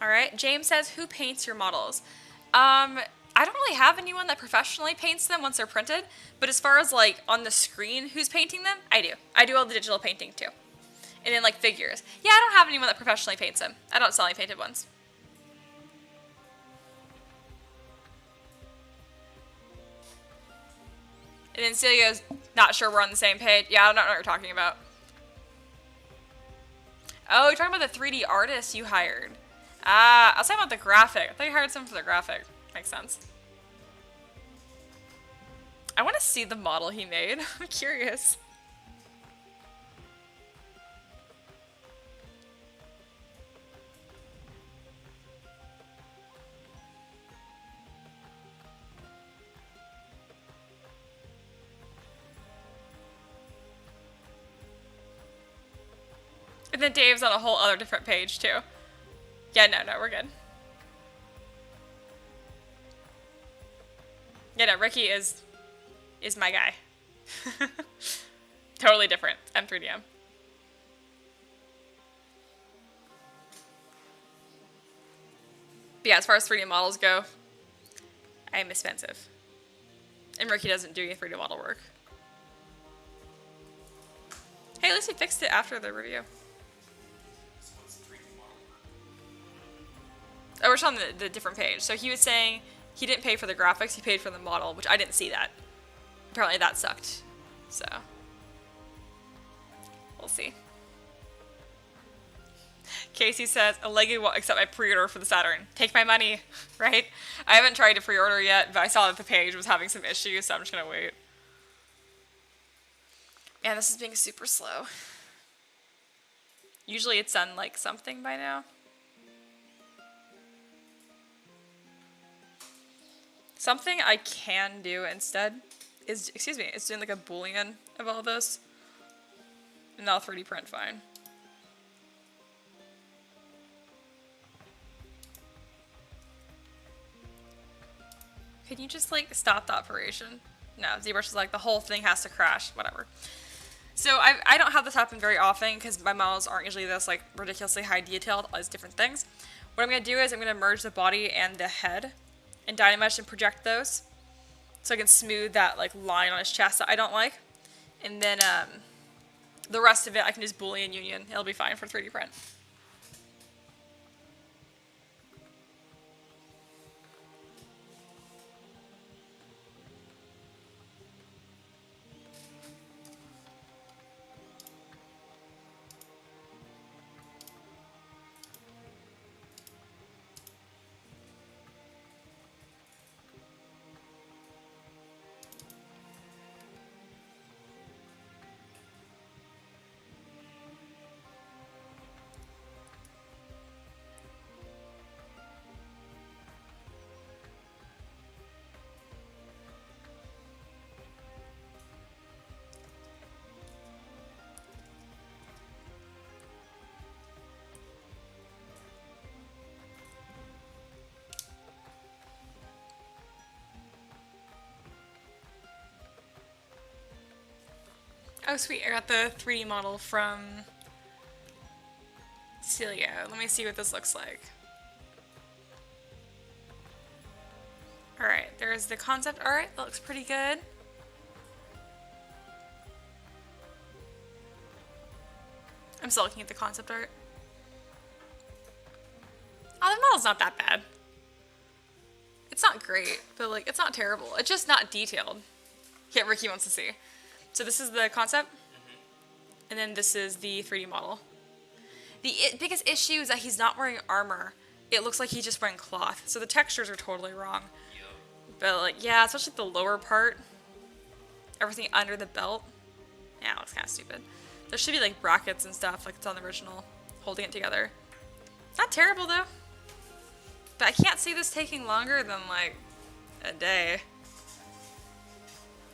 All right, James says, who paints your models? I don't really have anyone that professionally paints them once they're printed, but as far as like on the screen who's painting them, I do. I do all the digital painting too. And then like figures. Yeah, I don't have anyone that professionally paints them. I don't sell any painted ones. And then Celia's not sure we're on the same page. Yeah, I don't know what you're talking about. Oh, you're talking about the 3D artist you hired. I was talking about the graphic. I thought you hired someone for the graphic. Makes sense. I want to see the model he made. I'm curious. then Dave's on a whole other different page too. Yeah, no, we're good. Yeah, no, Ricky is my guy. Totally different. M3DM. But yeah, as far as 3D models go, I am expensive. And Ricky doesn't do any 3D model work. Hey, at least he fixed it after the review. So what's 3D model work? Oh, we're just on the different page. So he was saying he didn't pay for the graphics, he paid for the model, which I didn't see that. Apparently that sucked. So, we'll see. Casey says, a Lego will accept my pre-order for the Saturn. Take my money, right? I haven't tried to pre-order yet, but I saw that the page was having some issues, so I'm just going to wait. Man, this is being super slow. Usually it's done like something by now. Something I can do instead is, is doing like a Boolean of all this. And now 3D print fine. Can you just like stop the operation? No, Zbrush is like the whole thing has to crash, whatever. So I don't have this happen very often because my models aren't usually this like ridiculously high detailed, all these different things. What I'm going to do is I'm going to merge the body and the head and Dynamesh and project those so I can smooth that like line on his chest that I don't like. And then the rest of it I can just Boolean union. It'll be fine for 3D print. Oh, sweet. I got the 3D model from Celia. Let me see what this looks like. Alright, there's the concept art. That looks pretty good. I'm still looking at the concept art. Oh, the model's not that bad. It's not great, but like, it's not terrible. It's just not detailed. Yeah, Ricky wants to see. So this is the concept, and then this is the 3D model. The biggest issue is that he's not wearing armor. It looks like he's just wearing cloth. So the textures are totally wrong. Yep. But like, yeah, especially the lower part. Everything under the belt. Yeah, it looks kind of stupid. There should be like brackets and stuff like it's on the original, holding it together. Not terrible though. But I can't see this taking longer than like a day.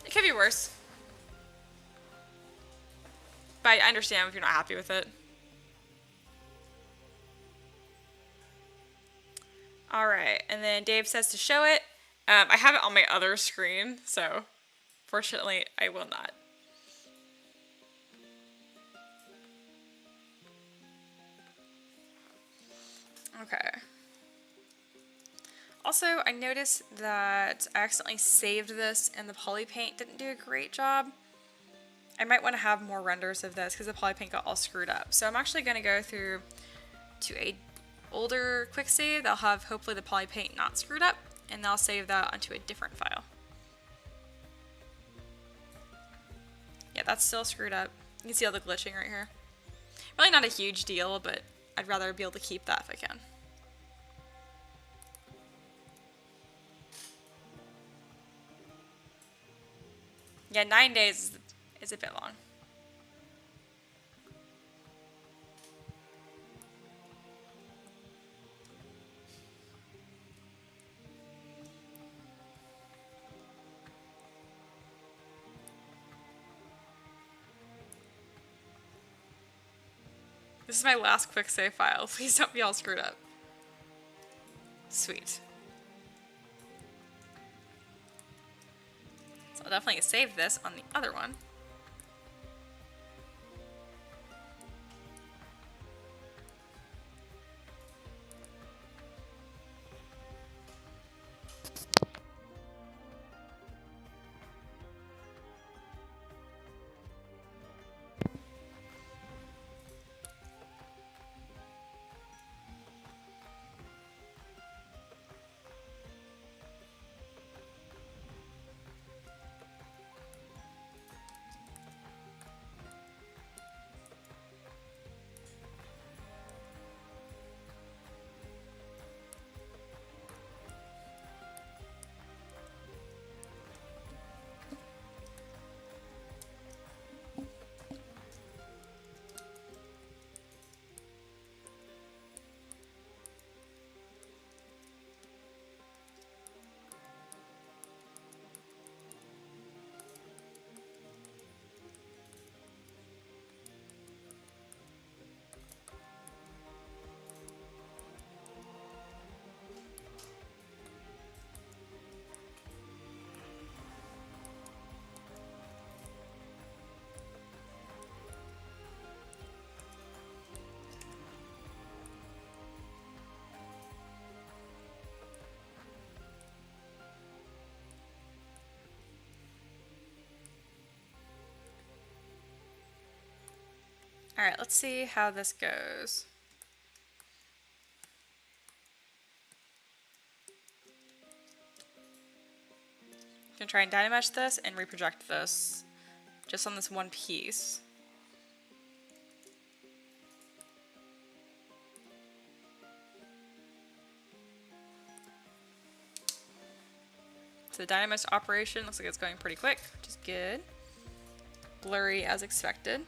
It could be worse. But I understand if you're not happy with it. Alright, and then Dave says to show it. I have it on my other screen, so fortunately I will not. Okay. Also, I noticed that I accidentally saved this and the poly paint didn't do a great job. I might want to have more renders of this because the poly paint got all screwed up. So I'm actually going to go through to a older quick save that'll have hopefully the poly paint not screwed up, and I'll save that onto a different file. Yeah, that's still screwed up. You can see all the glitching right here. Really not a huge deal, but I'd rather be able to keep that if I can. Yeah, 9 days is a bit long. This is my last quick save file. Please don't be all screwed up. Sweet. So I'll definitely save this on the other one. Alright, let's see how this goes. I'm gonna try and dynamesh this and reproject this just on this one piece. So the dynamesh operation looks like it's going pretty quick, which is good. Blurry as expected.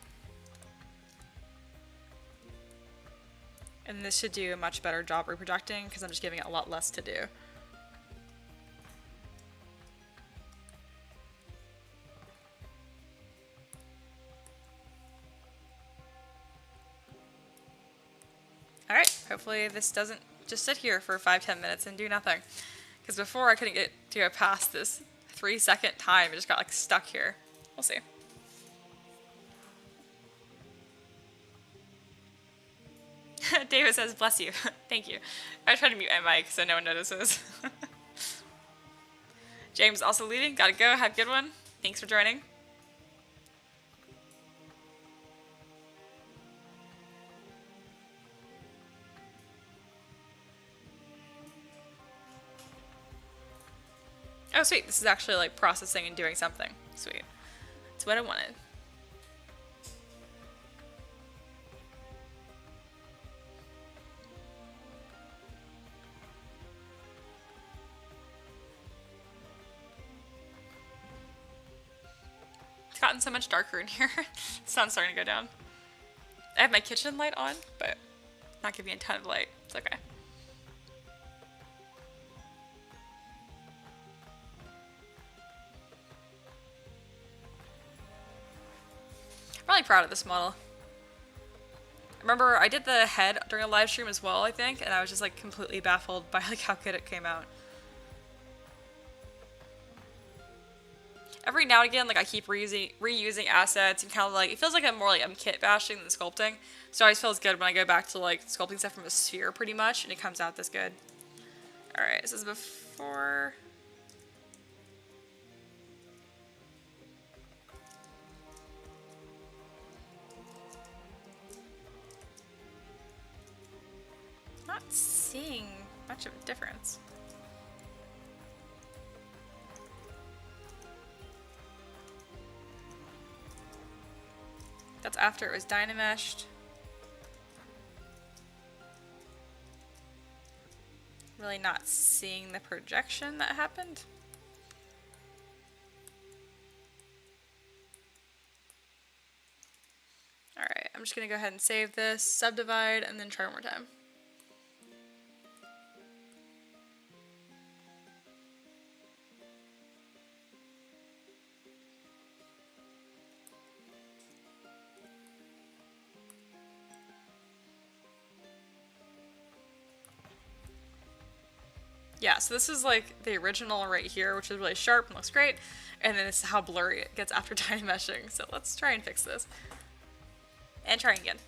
And this should do a much better job reprojecting because I'm just giving it a lot less to do. Alright, hopefully this doesn't just sit here for 5-10 minutes and do nothing. Because before I couldn't get to go past this 3-second time, it just got like stuck here. We'll see. David says, bless you. Thank you. I try to mute my mic so no one notices. James also leaving. Gotta go. Have a good one. Thanks for joining. Oh, sweet. This is actually like processing and doing something. Sweet. That's what I wanted. It's gotten so much darker in here. The sun's starting to go down. I have my kitchen light on, but not giving me a ton of light. It's okay. I'm really proud of this model. Remember, I did the head during a live stream as well, I think, and I was just like completely baffled by like how good it came out. Every now and again, like I keep reusing assets and kind of like, it feels like I'm kit bashing than sculpting. So it always feels good when I go back to like sculpting stuff from a sphere pretty much, and it comes out this good. Alright, this is before. Not seeing much of a difference. That's after it was dynameshed. Really not seeing the projection that happened. Alright, I'm just gonna go ahead and save this, subdivide, and then try one more time. Yeah, so this is like the original right here, which is really sharp and looks great. And then this is how blurry it gets after tiny meshing. So let's try and fix this. And try again.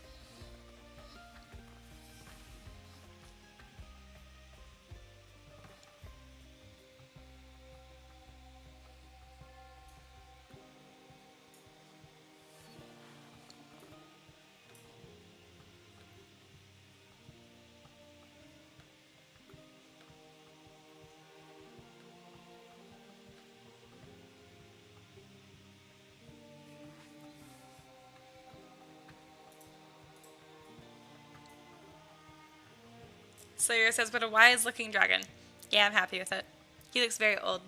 Slayer says, but a wise looking dragon. Yeah, I'm happy with it. He looks very old.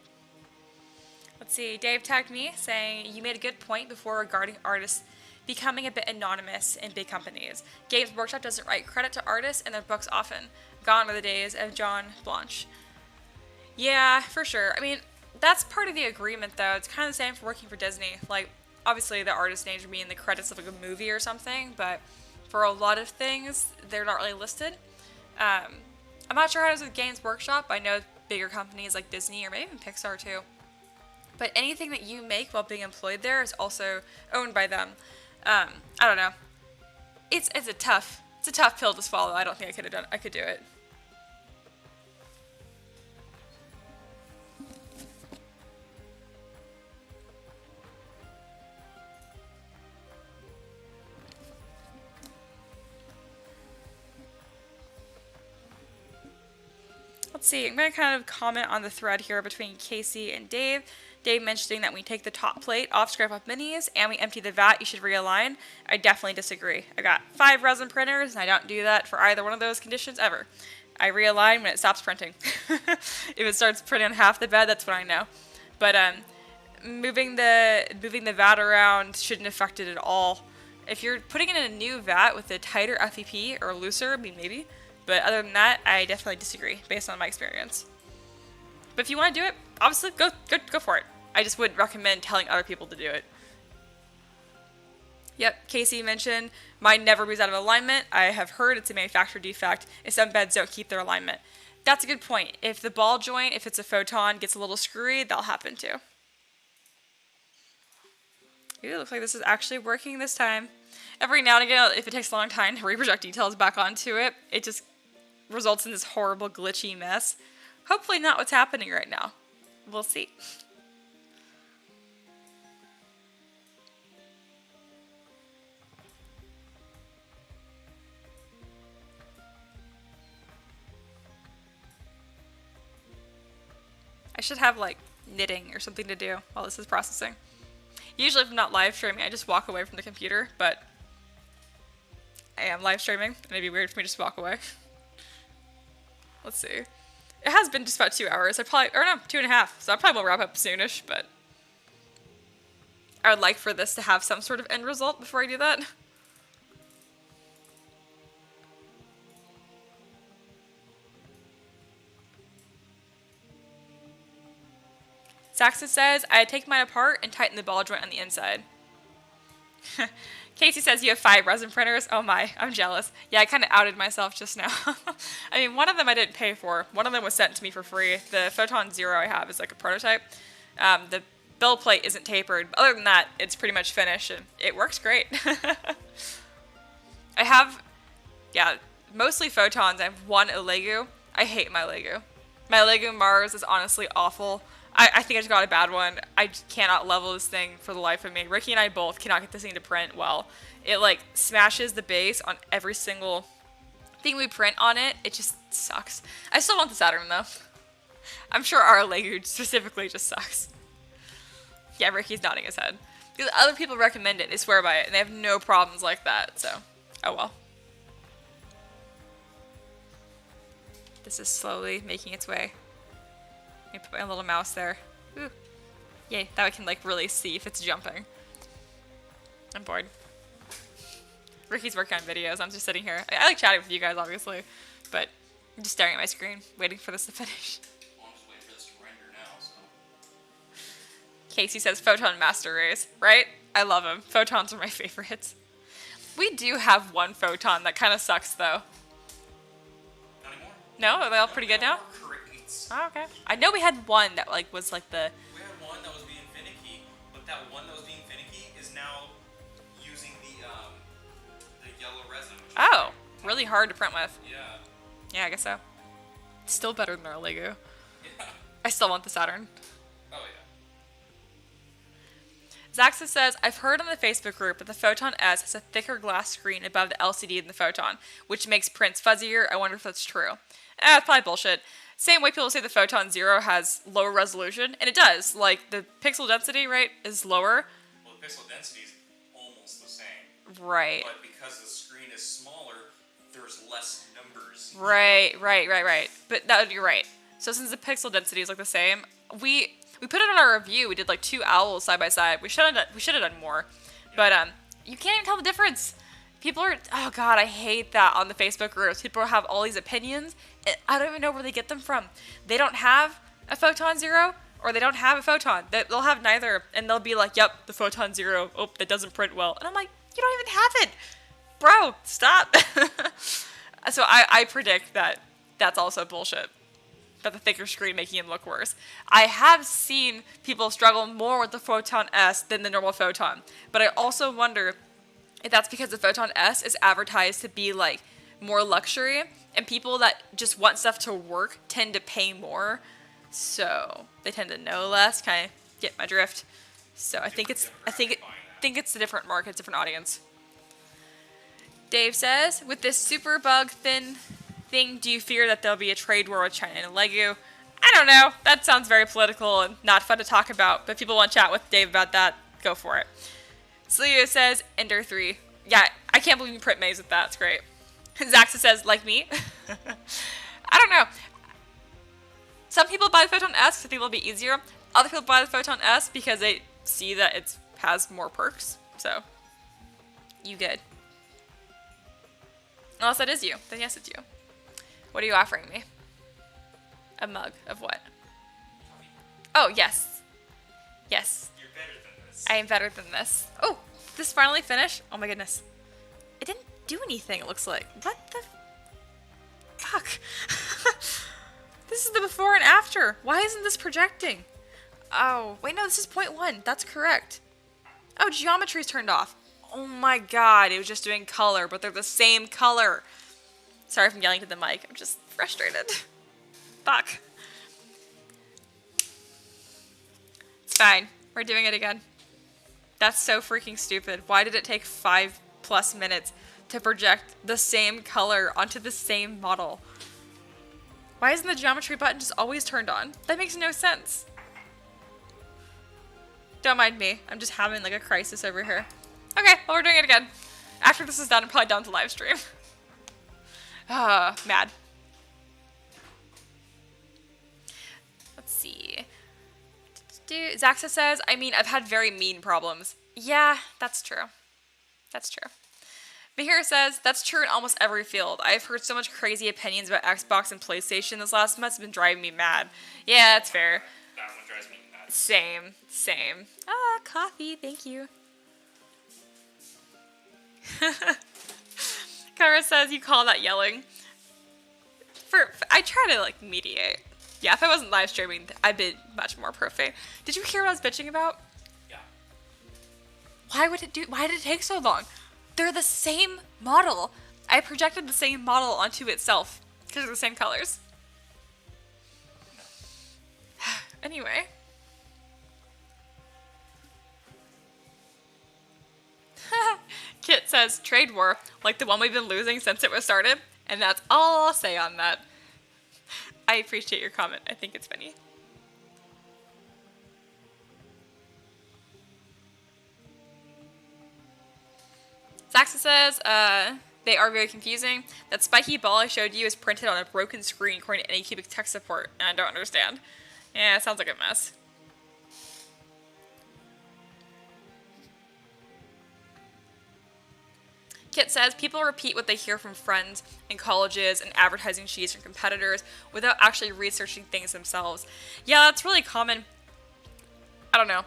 Let's see, Dave tagged me saying, you made a good point before regarding artists becoming a bit anonymous in big companies. Games Workshop doesn't write credit to artists in their books often. Gone are the days of John Blanche. Yeah, for sure. I mean, that's part of the agreement though. It's kind of the same for working for Disney. Like, obviously the artist names would be in the credits of like a movie or something, but for a lot of things, they're not really listed. I'm not sure how it is with Games Workshop. I know bigger companies like Disney or maybe even Pixar too. But anything that you make while being employed there is also owned by them. I don't know. It's a tough pill to swallow. I don't think I could do it. Let's see, I'm going to kind of comment on the thread here between Casey and Dave. Dave mentioning that when we take the top plate off Scrap Up Minis and we empty the vat, you should realign. I definitely disagree. I got 5 resin printers and I don't do that for either one of those conditions ever. I realign when it stops printing. If it starts printing on half the bed, that's when I know. But moving the vat around shouldn't affect it at all. If you're putting it in a new vat with a tighter FEP or looser, I mean maybe. But other than that, I definitely disagree based on my experience. But if you want to do it, obviously go for it. I just wouldn't recommend telling other people to do it. Yep, Casey mentioned mine never moves out of alignment. I have heard it's a manufacturer defect if some beds don't keep their alignment. That's a good point. If the ball joint, if it's a photon, gets a little screwy, that'll happen too. Ooh, looks like this is actually working this time. Every now and again, if it takes a long time to reproject details back onto it, it just results in this horrible glitchy mess. Hopefully not what's happening right now. We'll see. I should have like knitting or something to do while this is processing. Usually if I'm not live streaming, I just walk away from the computer, but I am live streaming and it'd be weird for me to just walk away. Let's see. It has been just about 2 hours. 2.5. So I probably will wrap up soonish, but I would like for this to have some sort of end result before I do that. Saxon says, I take mine apart and tighten the ball joint on the inside. Casey says you have 5 resin printers. Oh my, I'm jealous. Yeah, I kind of outed myself just now. I mean, one of them I didn't pay for. One of them was sent to me for free. The Photon Zero I have is like a prototype. The build plate isn't tapered. But other than that, it's pretty much finished and it works great. I have, mostly Photons. I have one Lego. I hate my Lego. My Lego Mars is honestly awful. I think I just got a bad one. I just cannot level this thing for the life of me. Ricky and I both cannot get this thing to print well. It like smashes the base on every single thing we print on it. It just sucks. I still want the Saturn though. I'm sure our Lego specifically just sucks. Yeah, Ricky's nodding his head. Because other people recommend it. They swear by it. And they have no problems like that. So, oh well. This is slowly making its way. Let me put my little mouse there. Ooh. Yay, that I can like really see if it's jumping. I'm bored. Ricky's working on videos. I'm just sitting here. I like chatting with you guys, obviously. But I'm just staring at my screen, waiting for this to finish. Well, I'm just waiting for this to render now, so. Casey says Photon Master Race, right? I love them. Photons are my favorites. We do have one Photon that kind of sucks, though. Not anymore. No? Are they all pretty good now? Correctly once. Oh, okay. I know we had one that like was like the. We had one that was being finicky, but that one that was being finicky is now using the yellow resin. Oh, really hard to print with. Yeah. Yeah, I guess so. Still better than our Lego. Yeah. I still want the Saturn. Oh yeah. Zaxa says, I've heard on the Facebook group that the Photon S has a thicker glass screen above the LCD than the Photon, which makes prints fuzzier. I wonder if that's true. It's probably bullshit. Same way people say the Photon Zero has lower resolution, and it does. Like, the pixel density, right, is lower. Well, the pixel density is almost the same. Right. But because the screen is smaller, there's less numbers. Right. But that you're right. So since the pixel density is like the same, we put it on our review. We did like 2 owls side by side. We should have done more, but you can't even tell the difference. People are, oh god, I hate that on the Facebook groups. People have all these opinions. I don't even know where they get them from. They don't have a Photon Zero, or they don't have a Photon. They'll have neither, and they'll be like, yep, the Photon Zero. Oh, that doesn't print well. And I'm like, you don't even have it, bro. Stop. So I predict that that's also bullshit. That the thicker screen making him look worse. I have seen people struggle more with the Photon S than the normal Photon, but I also wonder if that's because the Photon S is advertised to be like more luxury, and people that just want stuff to work tend to pay more, so they tend to know less. Kind of get my drift. So I think it's a different market, different audience. Dave says, with this super bug thin thing, do you fear that there'll be a trade war with China and Lego? I don't know. That sounds very political and not fun to talk about, but if people want to chat with Dave about that, go for it. Celio says, Ender 3. Yeah, I can't believe you print maze with that. It's great. Zaxa says, like me. I don't know. Some people buy the Photon S because they think it'll be easier. Other people buy the Photon S because they see that it has more perks. So, you good. Unless that is you, then yes, it's you. What are you offering me? A mug of what? Oh, yes. Yes. You're better than this. I am better than this. Oh, this finally finished? Oh my goodness. It didn't do anything, it looks like. What the fuck? This is the before and after. Why isn't this projecting? Oh, wait, no, this is 0.1. That's correct. Oh, geometry's turned off. Oh my god, it was just doing color, but they're the same color. Sorry if I'm yelling to the mic. I'm just frustrated. Fuck. It's fine. We're doing it again. That's so freaking stupid. Why did it take 5+ minutes to project the same color onto the same model? Why isn't the geometry button just always turned on? That makes no sense. Don't mind me. I'm just having like a crisis over here. Okay, well, we're doing it again. After this is done, I'm probably done to live stream. Mad. Let's see. Zaxa says, I mean, I've had very mean problems. Yeah, that's true. That's true. Mahir says, that's true in almost every field. I've heard so much crazy opinions about Xbox and PlayStation this last month. It's been driving me mad. Yeah, that's fair. That one drives me nuts. Same. Ah, coffee, thank you. Kara says, you call that yelling. I try to, like, mediate. Yeah, if I wasn't live streaming, I'd be much more profane. Did you hear what I was bitching about? Yeah. Why did it take so long? They're the same model. I projected the same model onto itself because they're the same colors. Anyway. Kit says, trade war, like the one we've been losing since it was started. And that's all I'll say on that. I appreciate your comment. I think it's funny. Saxa says, they are very confusing. That spiky ball I showed you is printed on a broken screen according to Anycubic tech support, and I don't understand. Yeah, it sounds like a mess. Kit says, people repeat what they hear from friends in colleges and advertising sheets from competitors without actually researching things themselves. Yeah, that's really common. I don't know.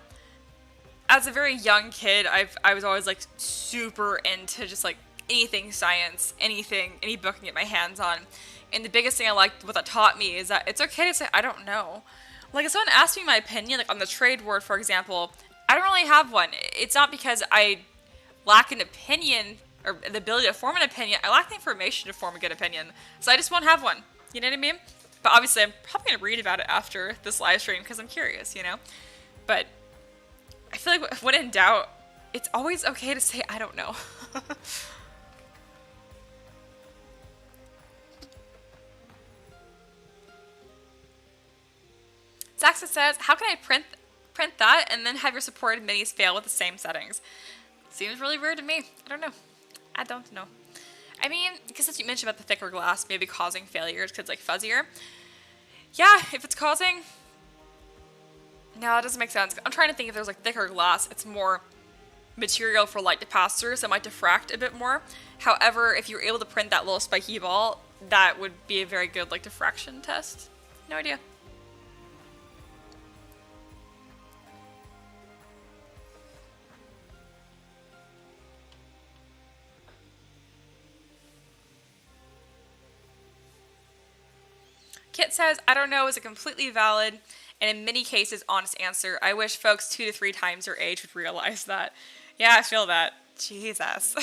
As a very young kid, I was always like super into just like anything science, any book I can get my hands on. And the biggest thing I liked, what that taught me, is that it's okay to say, I don't know. Like, if someone asks me my opinion, like on the trade word, for example, I don't really have one. It's not because I lack an opinion or the ability to form an opinion. I lack the information to form a good opinion. So I just won't have one. You know what I mean? But obviously, I'm probably going to read about it after this live stream because I'm curious, you know? But I feel like when in doubt, it's always okay to say, I don't know. Zaxa says, how can I print that and then have your supported minis fail with the same settings? Seems really weird to me. I don't know. I don't know. I mean, because since you mentioned about the thicker glass maybe causing failures because it's like fuzzier. Yeah, if it's causing... No, it doesn't make sense. I'm trying to think if there's like thicker glass, it's more material for light to pass through, so it might diffract a bit more. However, if you're able to print that little spiky ball, that would be a very good like diffraction test. No idea. Kit says, I don't know is a completely valid and in many cases honest answer. I wish folks 2 to 3 times their age would realize that. Yeah, I feel that. Jesus.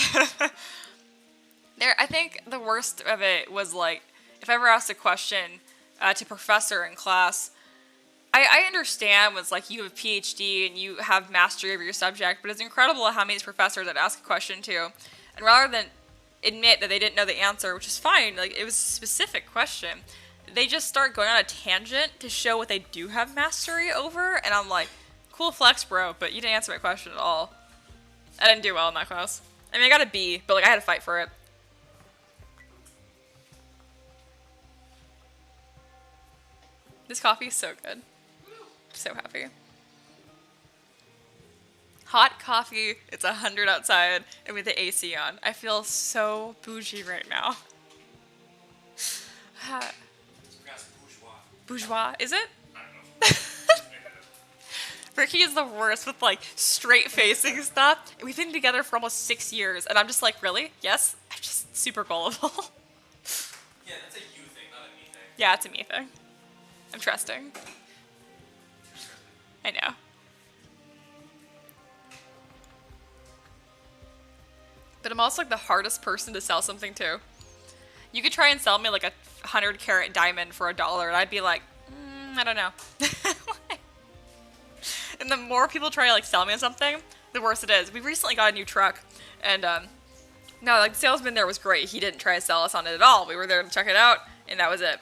I think the worst of it was like, if I ever asked a question to a professor in class, I understand was like you have a PhD and you have mastery over your subject, but it's incredible how many professors I'd ask a question to, and rather than admit that they didn't know the answer, which is fine, like it was a specific question, they just start going on a tangent to show what they do have mastery over, and I'm like, cool flex, bro, but you didn't answer my question at all. I didn't do well in that class. I mean, I got a B, but like I had to fight for it. This coffee is so good. So happy. Hot coffee, it's 100 outside, and with the AC on. I feel so bougie right now. Bourgeois, is it? I don't know. Ricky is the worst with like straight facing stuff. We've been together for almost 6 years, and I'm just like, really? Yes? I'm just super gullible. Yeah, that's a you thing, not a me thing. Yeah, it's a me thing. I'm trusting. I know. But I'm also like the hardest person to sell something to. You could try and sell me like a 100-carat diamond for $1, and I'd be like, I don't know. And the more people try to like sell me on something, the worse it is. We recently got a new truck, and no, like the salesman there was great. He didn't try to sell us on it at all. We were there to check it out, and that was it.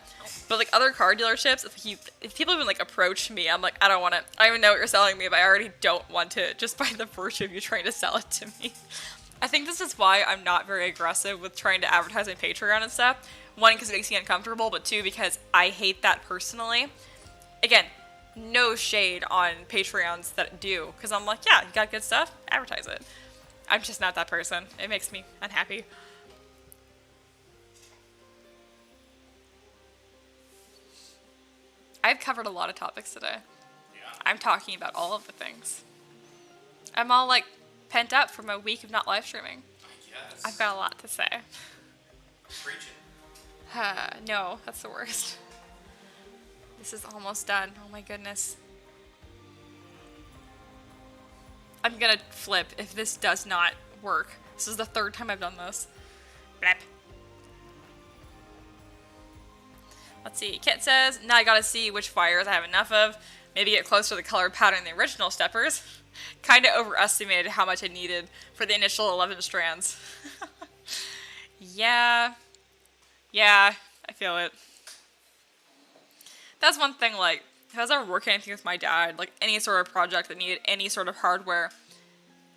But like other car dealerships, if people even like approach me, I'm like, I don't want it. I don't even know what you're selling me, but I already don't want it just by the virtue of you trying to sell it to me. I think this is why I'm not very aggressive with trying to advertise on Patreon and stuff. One, because it makes me uncomfortable, but two, because I hate that personally. Again, no shade on Patreons that do, because I'm like, yeah, you got good stuff, advertise it. I'm just not that person. It makes me unhappy. I've covered a lot of topics today. Yeah. I'm talking about all of the things. I'm all like pent up from a week of not live streaming. I guess. I've got a lot to say. Preaching. No, that's the worst. This is almost done. Oh my goodness. I'm gonna flip if this does not work. This is the 3rd time I've done this. Blep. Let's see. Kit says, now I gotta see which wires I have enough of. Maybe get closer to the color pattern in the original steppers. Kinda overestimated how much I needed for the initial 11 strands. Yeah, I feel it. That's one thing, like, if I was ever working anything with my dad, like any sort of project that needed any sort of hardware,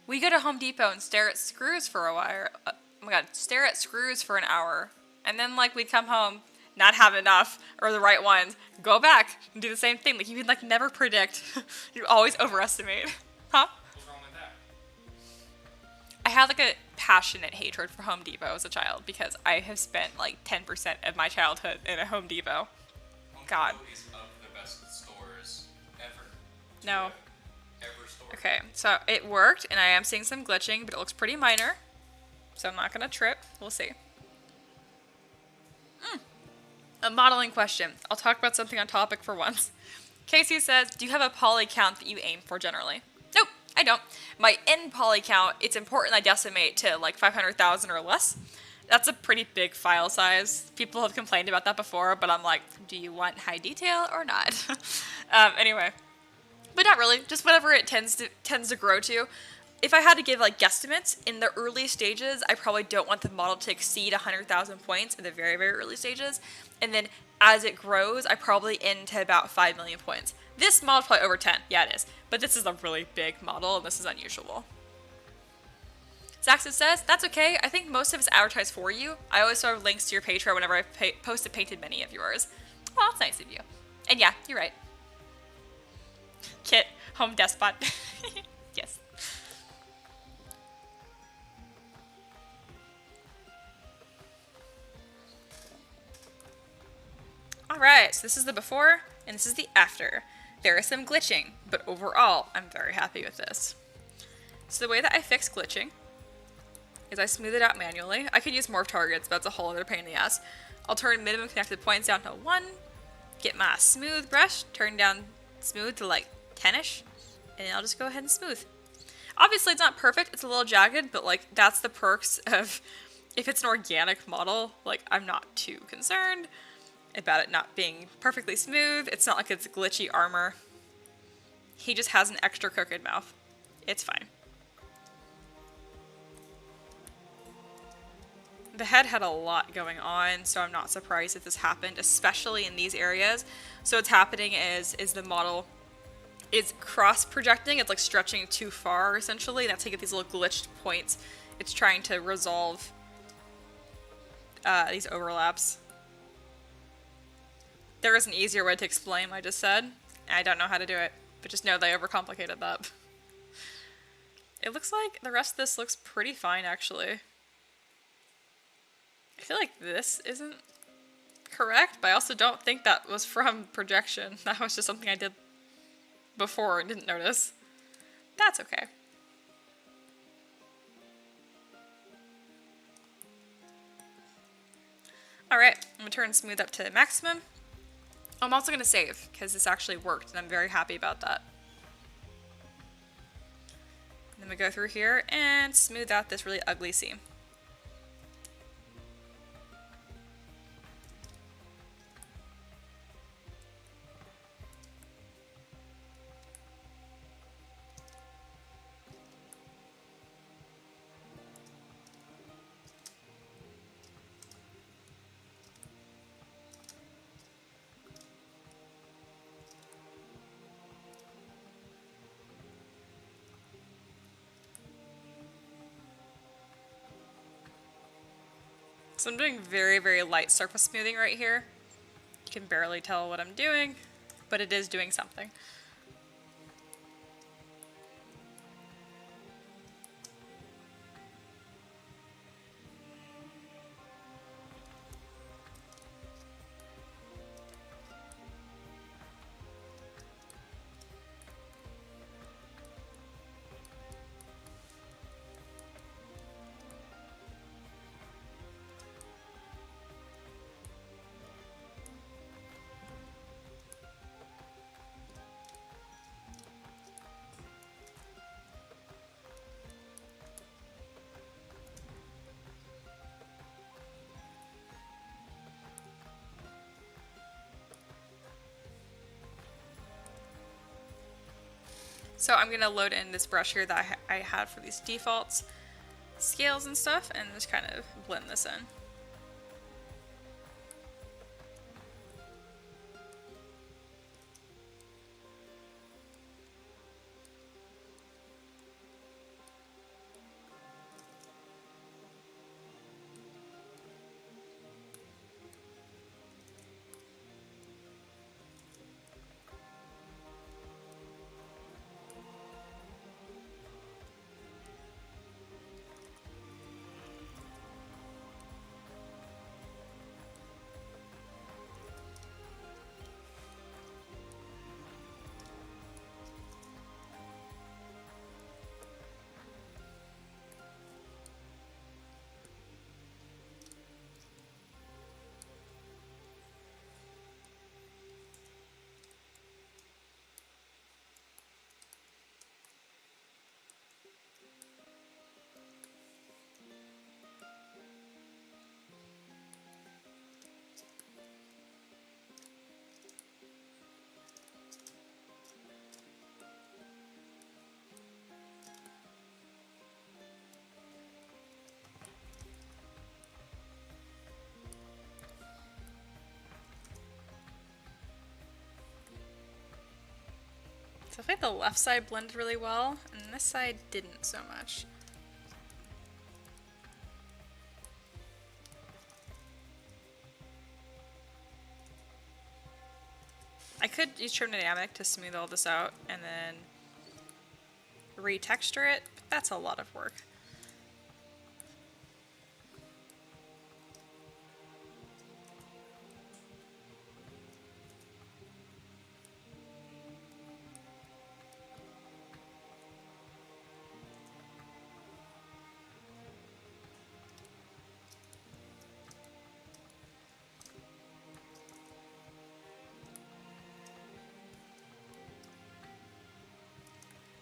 we go to Home Depot and stare at screws for a while. Oh my god, stare at screws for an hour. And then, like, we'd come home, not have enough, or the right ones, go back and do the same thing. Like, you can, like, never predict. You always overestimate. Huh? What's wrong with that? I had, like, a passionate hatred for Home Depot as a child because I have spent, like, 10% of my childhood in a Home Depot. God. Home Depot is of the best stores ever. No. Ever store. Okay, so it worked, and I am seeing some glitching, but it looks pretty minor. So I'm not going to trip. We'll see. A modeling question. I'll talk about something on topic for once. Casey says, do you have a poly count that you aim for generally? Nope, I don't. My end poly count, it's important I decimate to like 500,000 or less. That's a pretty big file size. People have complained about that before, but I'm like, do you want high detail or not? Anyway, but not really. Just whatever it tends to grow to. If I had to give like guesstimates in the early stages, I probably don't want the model to exceed 100,000 points in the very, very early stages. And then as it grows, I probably end to about 5 million points. This model's probably over 10. Yeah, it is. But this is a really big model, and this is unusual. Saxon says, that's okay. I think most of it's advertised for you. I always throw links to your Patreon whenever I post a painted mini of yours. Well, that's nice of you. And yeah, you're right. Kit, home despot. Yes. Alright, so this is the before, and this is the after. There is some glitching, but overall, I'm very happy with this. So the way that I fix glitching is I smooth it out manually. I could use morph targets, but that's a whole other pain in the ass. I'll turn minimum connected points down to 1, get my smooth brush, turn down smooth to like 10-ish, and then I'll just go ahead and smooth. Obviously, it's not perfect, it's a little jagged, but like that's the perks of if it's an organic model, like I'm not too concerned about it not being perfectly smooth. It's not like it's glitchy armor. He just has an extra crooked mouth. It's fine. The head had a lot going on, so I'm not surprised if this happened, especially in these areas. So what's happening is the model is cross-projecting. It's like stretching too far, essentially. That's how you get these little glitched points. It's trying to resolve these overlaps. There is an easier way to explain what I just said. I don't know how to do it, but just know they overcomplicated that. It looks like the rest of this looks pretty fine, actually. I feel like this isn't correct, but I also don't think that was from projection. That was just something I did before and didn't notice. That's okay. Alright, I'm going to turn smooth up to maximum. I'm also going to save, because this actually worked, and I'm very happy about that. And then we go through here and smooth out this really ugly seam. So I'm doing very, very light surface smoothing right here. You can barely tell what I'm doing, but it is doing something. So I'm going to load in this brush here that I had for these defaults, scales and stuff, and just kind of blend this in. So I feel like the left side blended really well, and this side didn't so much. I could use Trim Dynamic to smooth all this out and then retexture it, but that's a lot of work.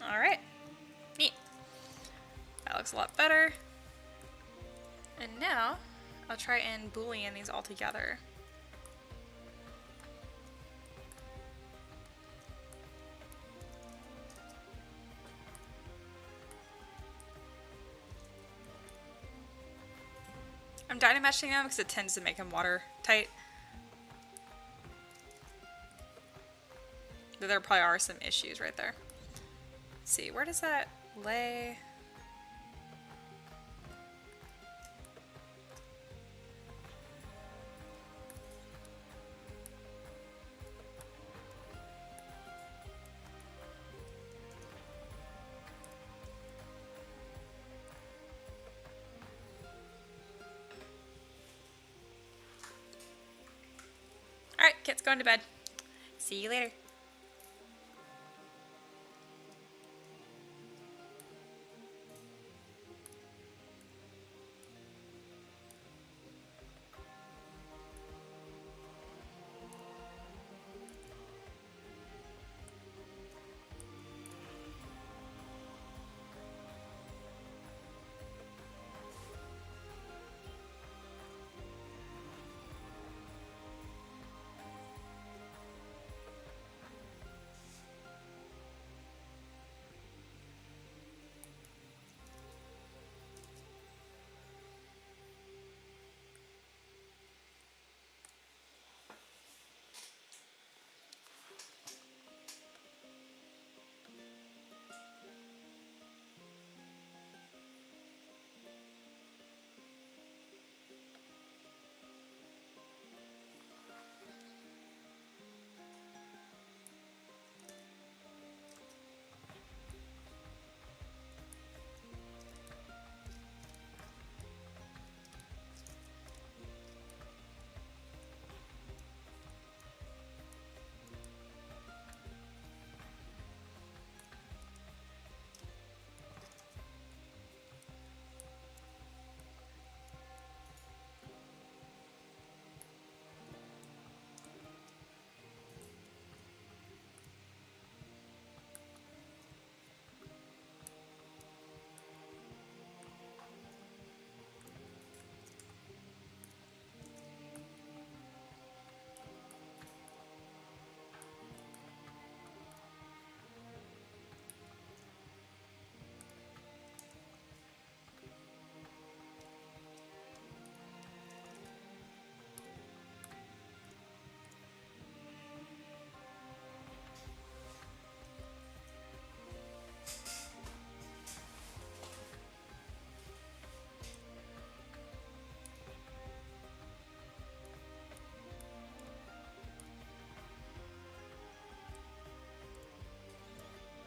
Alright, neat. That looks a lot better. And now, I'll try and boolean these all together. I'm dynameshing them because it tends to make them watertight. But there probably are some issues right there. Let's see, where does that lay? Alright, Kit's going to bed. See you later.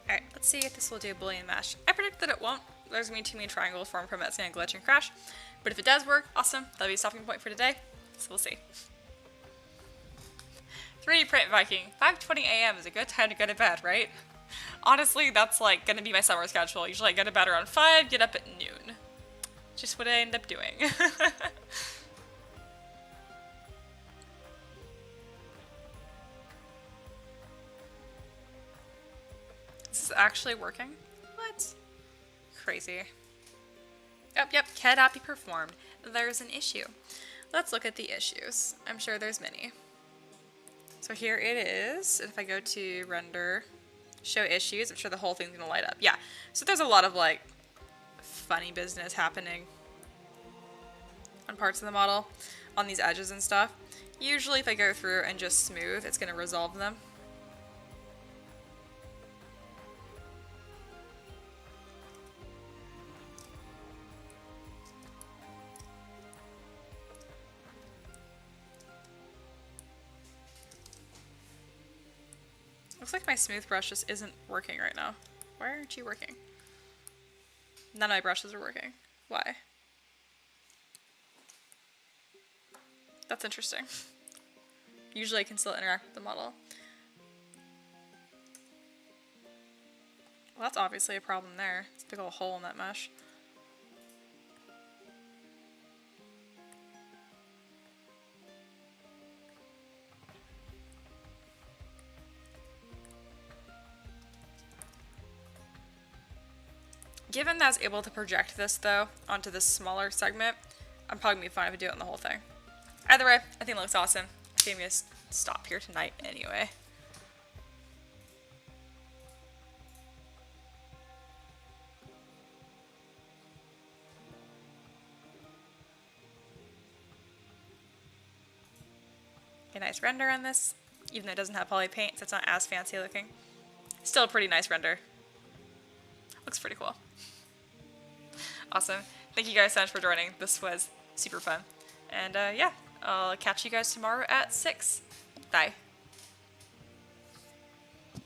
Alright, let's see if this will do Boolean mesh. I predict that it won't. There's going to be too many triangles formed from it, it's going to glitch and crash. But if it does work, awesome. That'll be a stopping point for today. So we'll see. 3D Print Viking. 5:20 a.m. is a good time to go to bed, right? Honestly, that's like going to be my summer schedule. Usually I go to bed around 5, get up at noon. Just what I end up doing. This is actually working? What? Crazy. Yep, cannot be performed. There's an issue. Let's look at the issues. I'm sure there's many. So here it is. If I go to render, show issues, I'm sure the whole thing's gonna light up. Yeah, so there's a lot of like funny business happening on parts of the model, on these edges and stuff. Usually if I go through and just smooth, it's gonna resolve them. Looks like my smooth brush just isn't working right now. Why aren't you working? None of my brushes are working. Why? That's interesting. Usually I can still interact with the model. Well, that's obviously a problem there. It's a big old hole in that mesh. Given that I was able to project this, though, onto this smaller segment, I'm probably going to be fine if I do it on the whole thing. Either way, I think it looks awesome. It gave me a stop here tonight anyway. A nice render on this, even though it doesn't have poly paint, so it's not as fancy looking. Still a pretty nice render. Looks pretty cool. Awesome. Thank you guys so much for joining. This was super fun. And yeah, I'll catch you guys tomorrow at 6. Bye.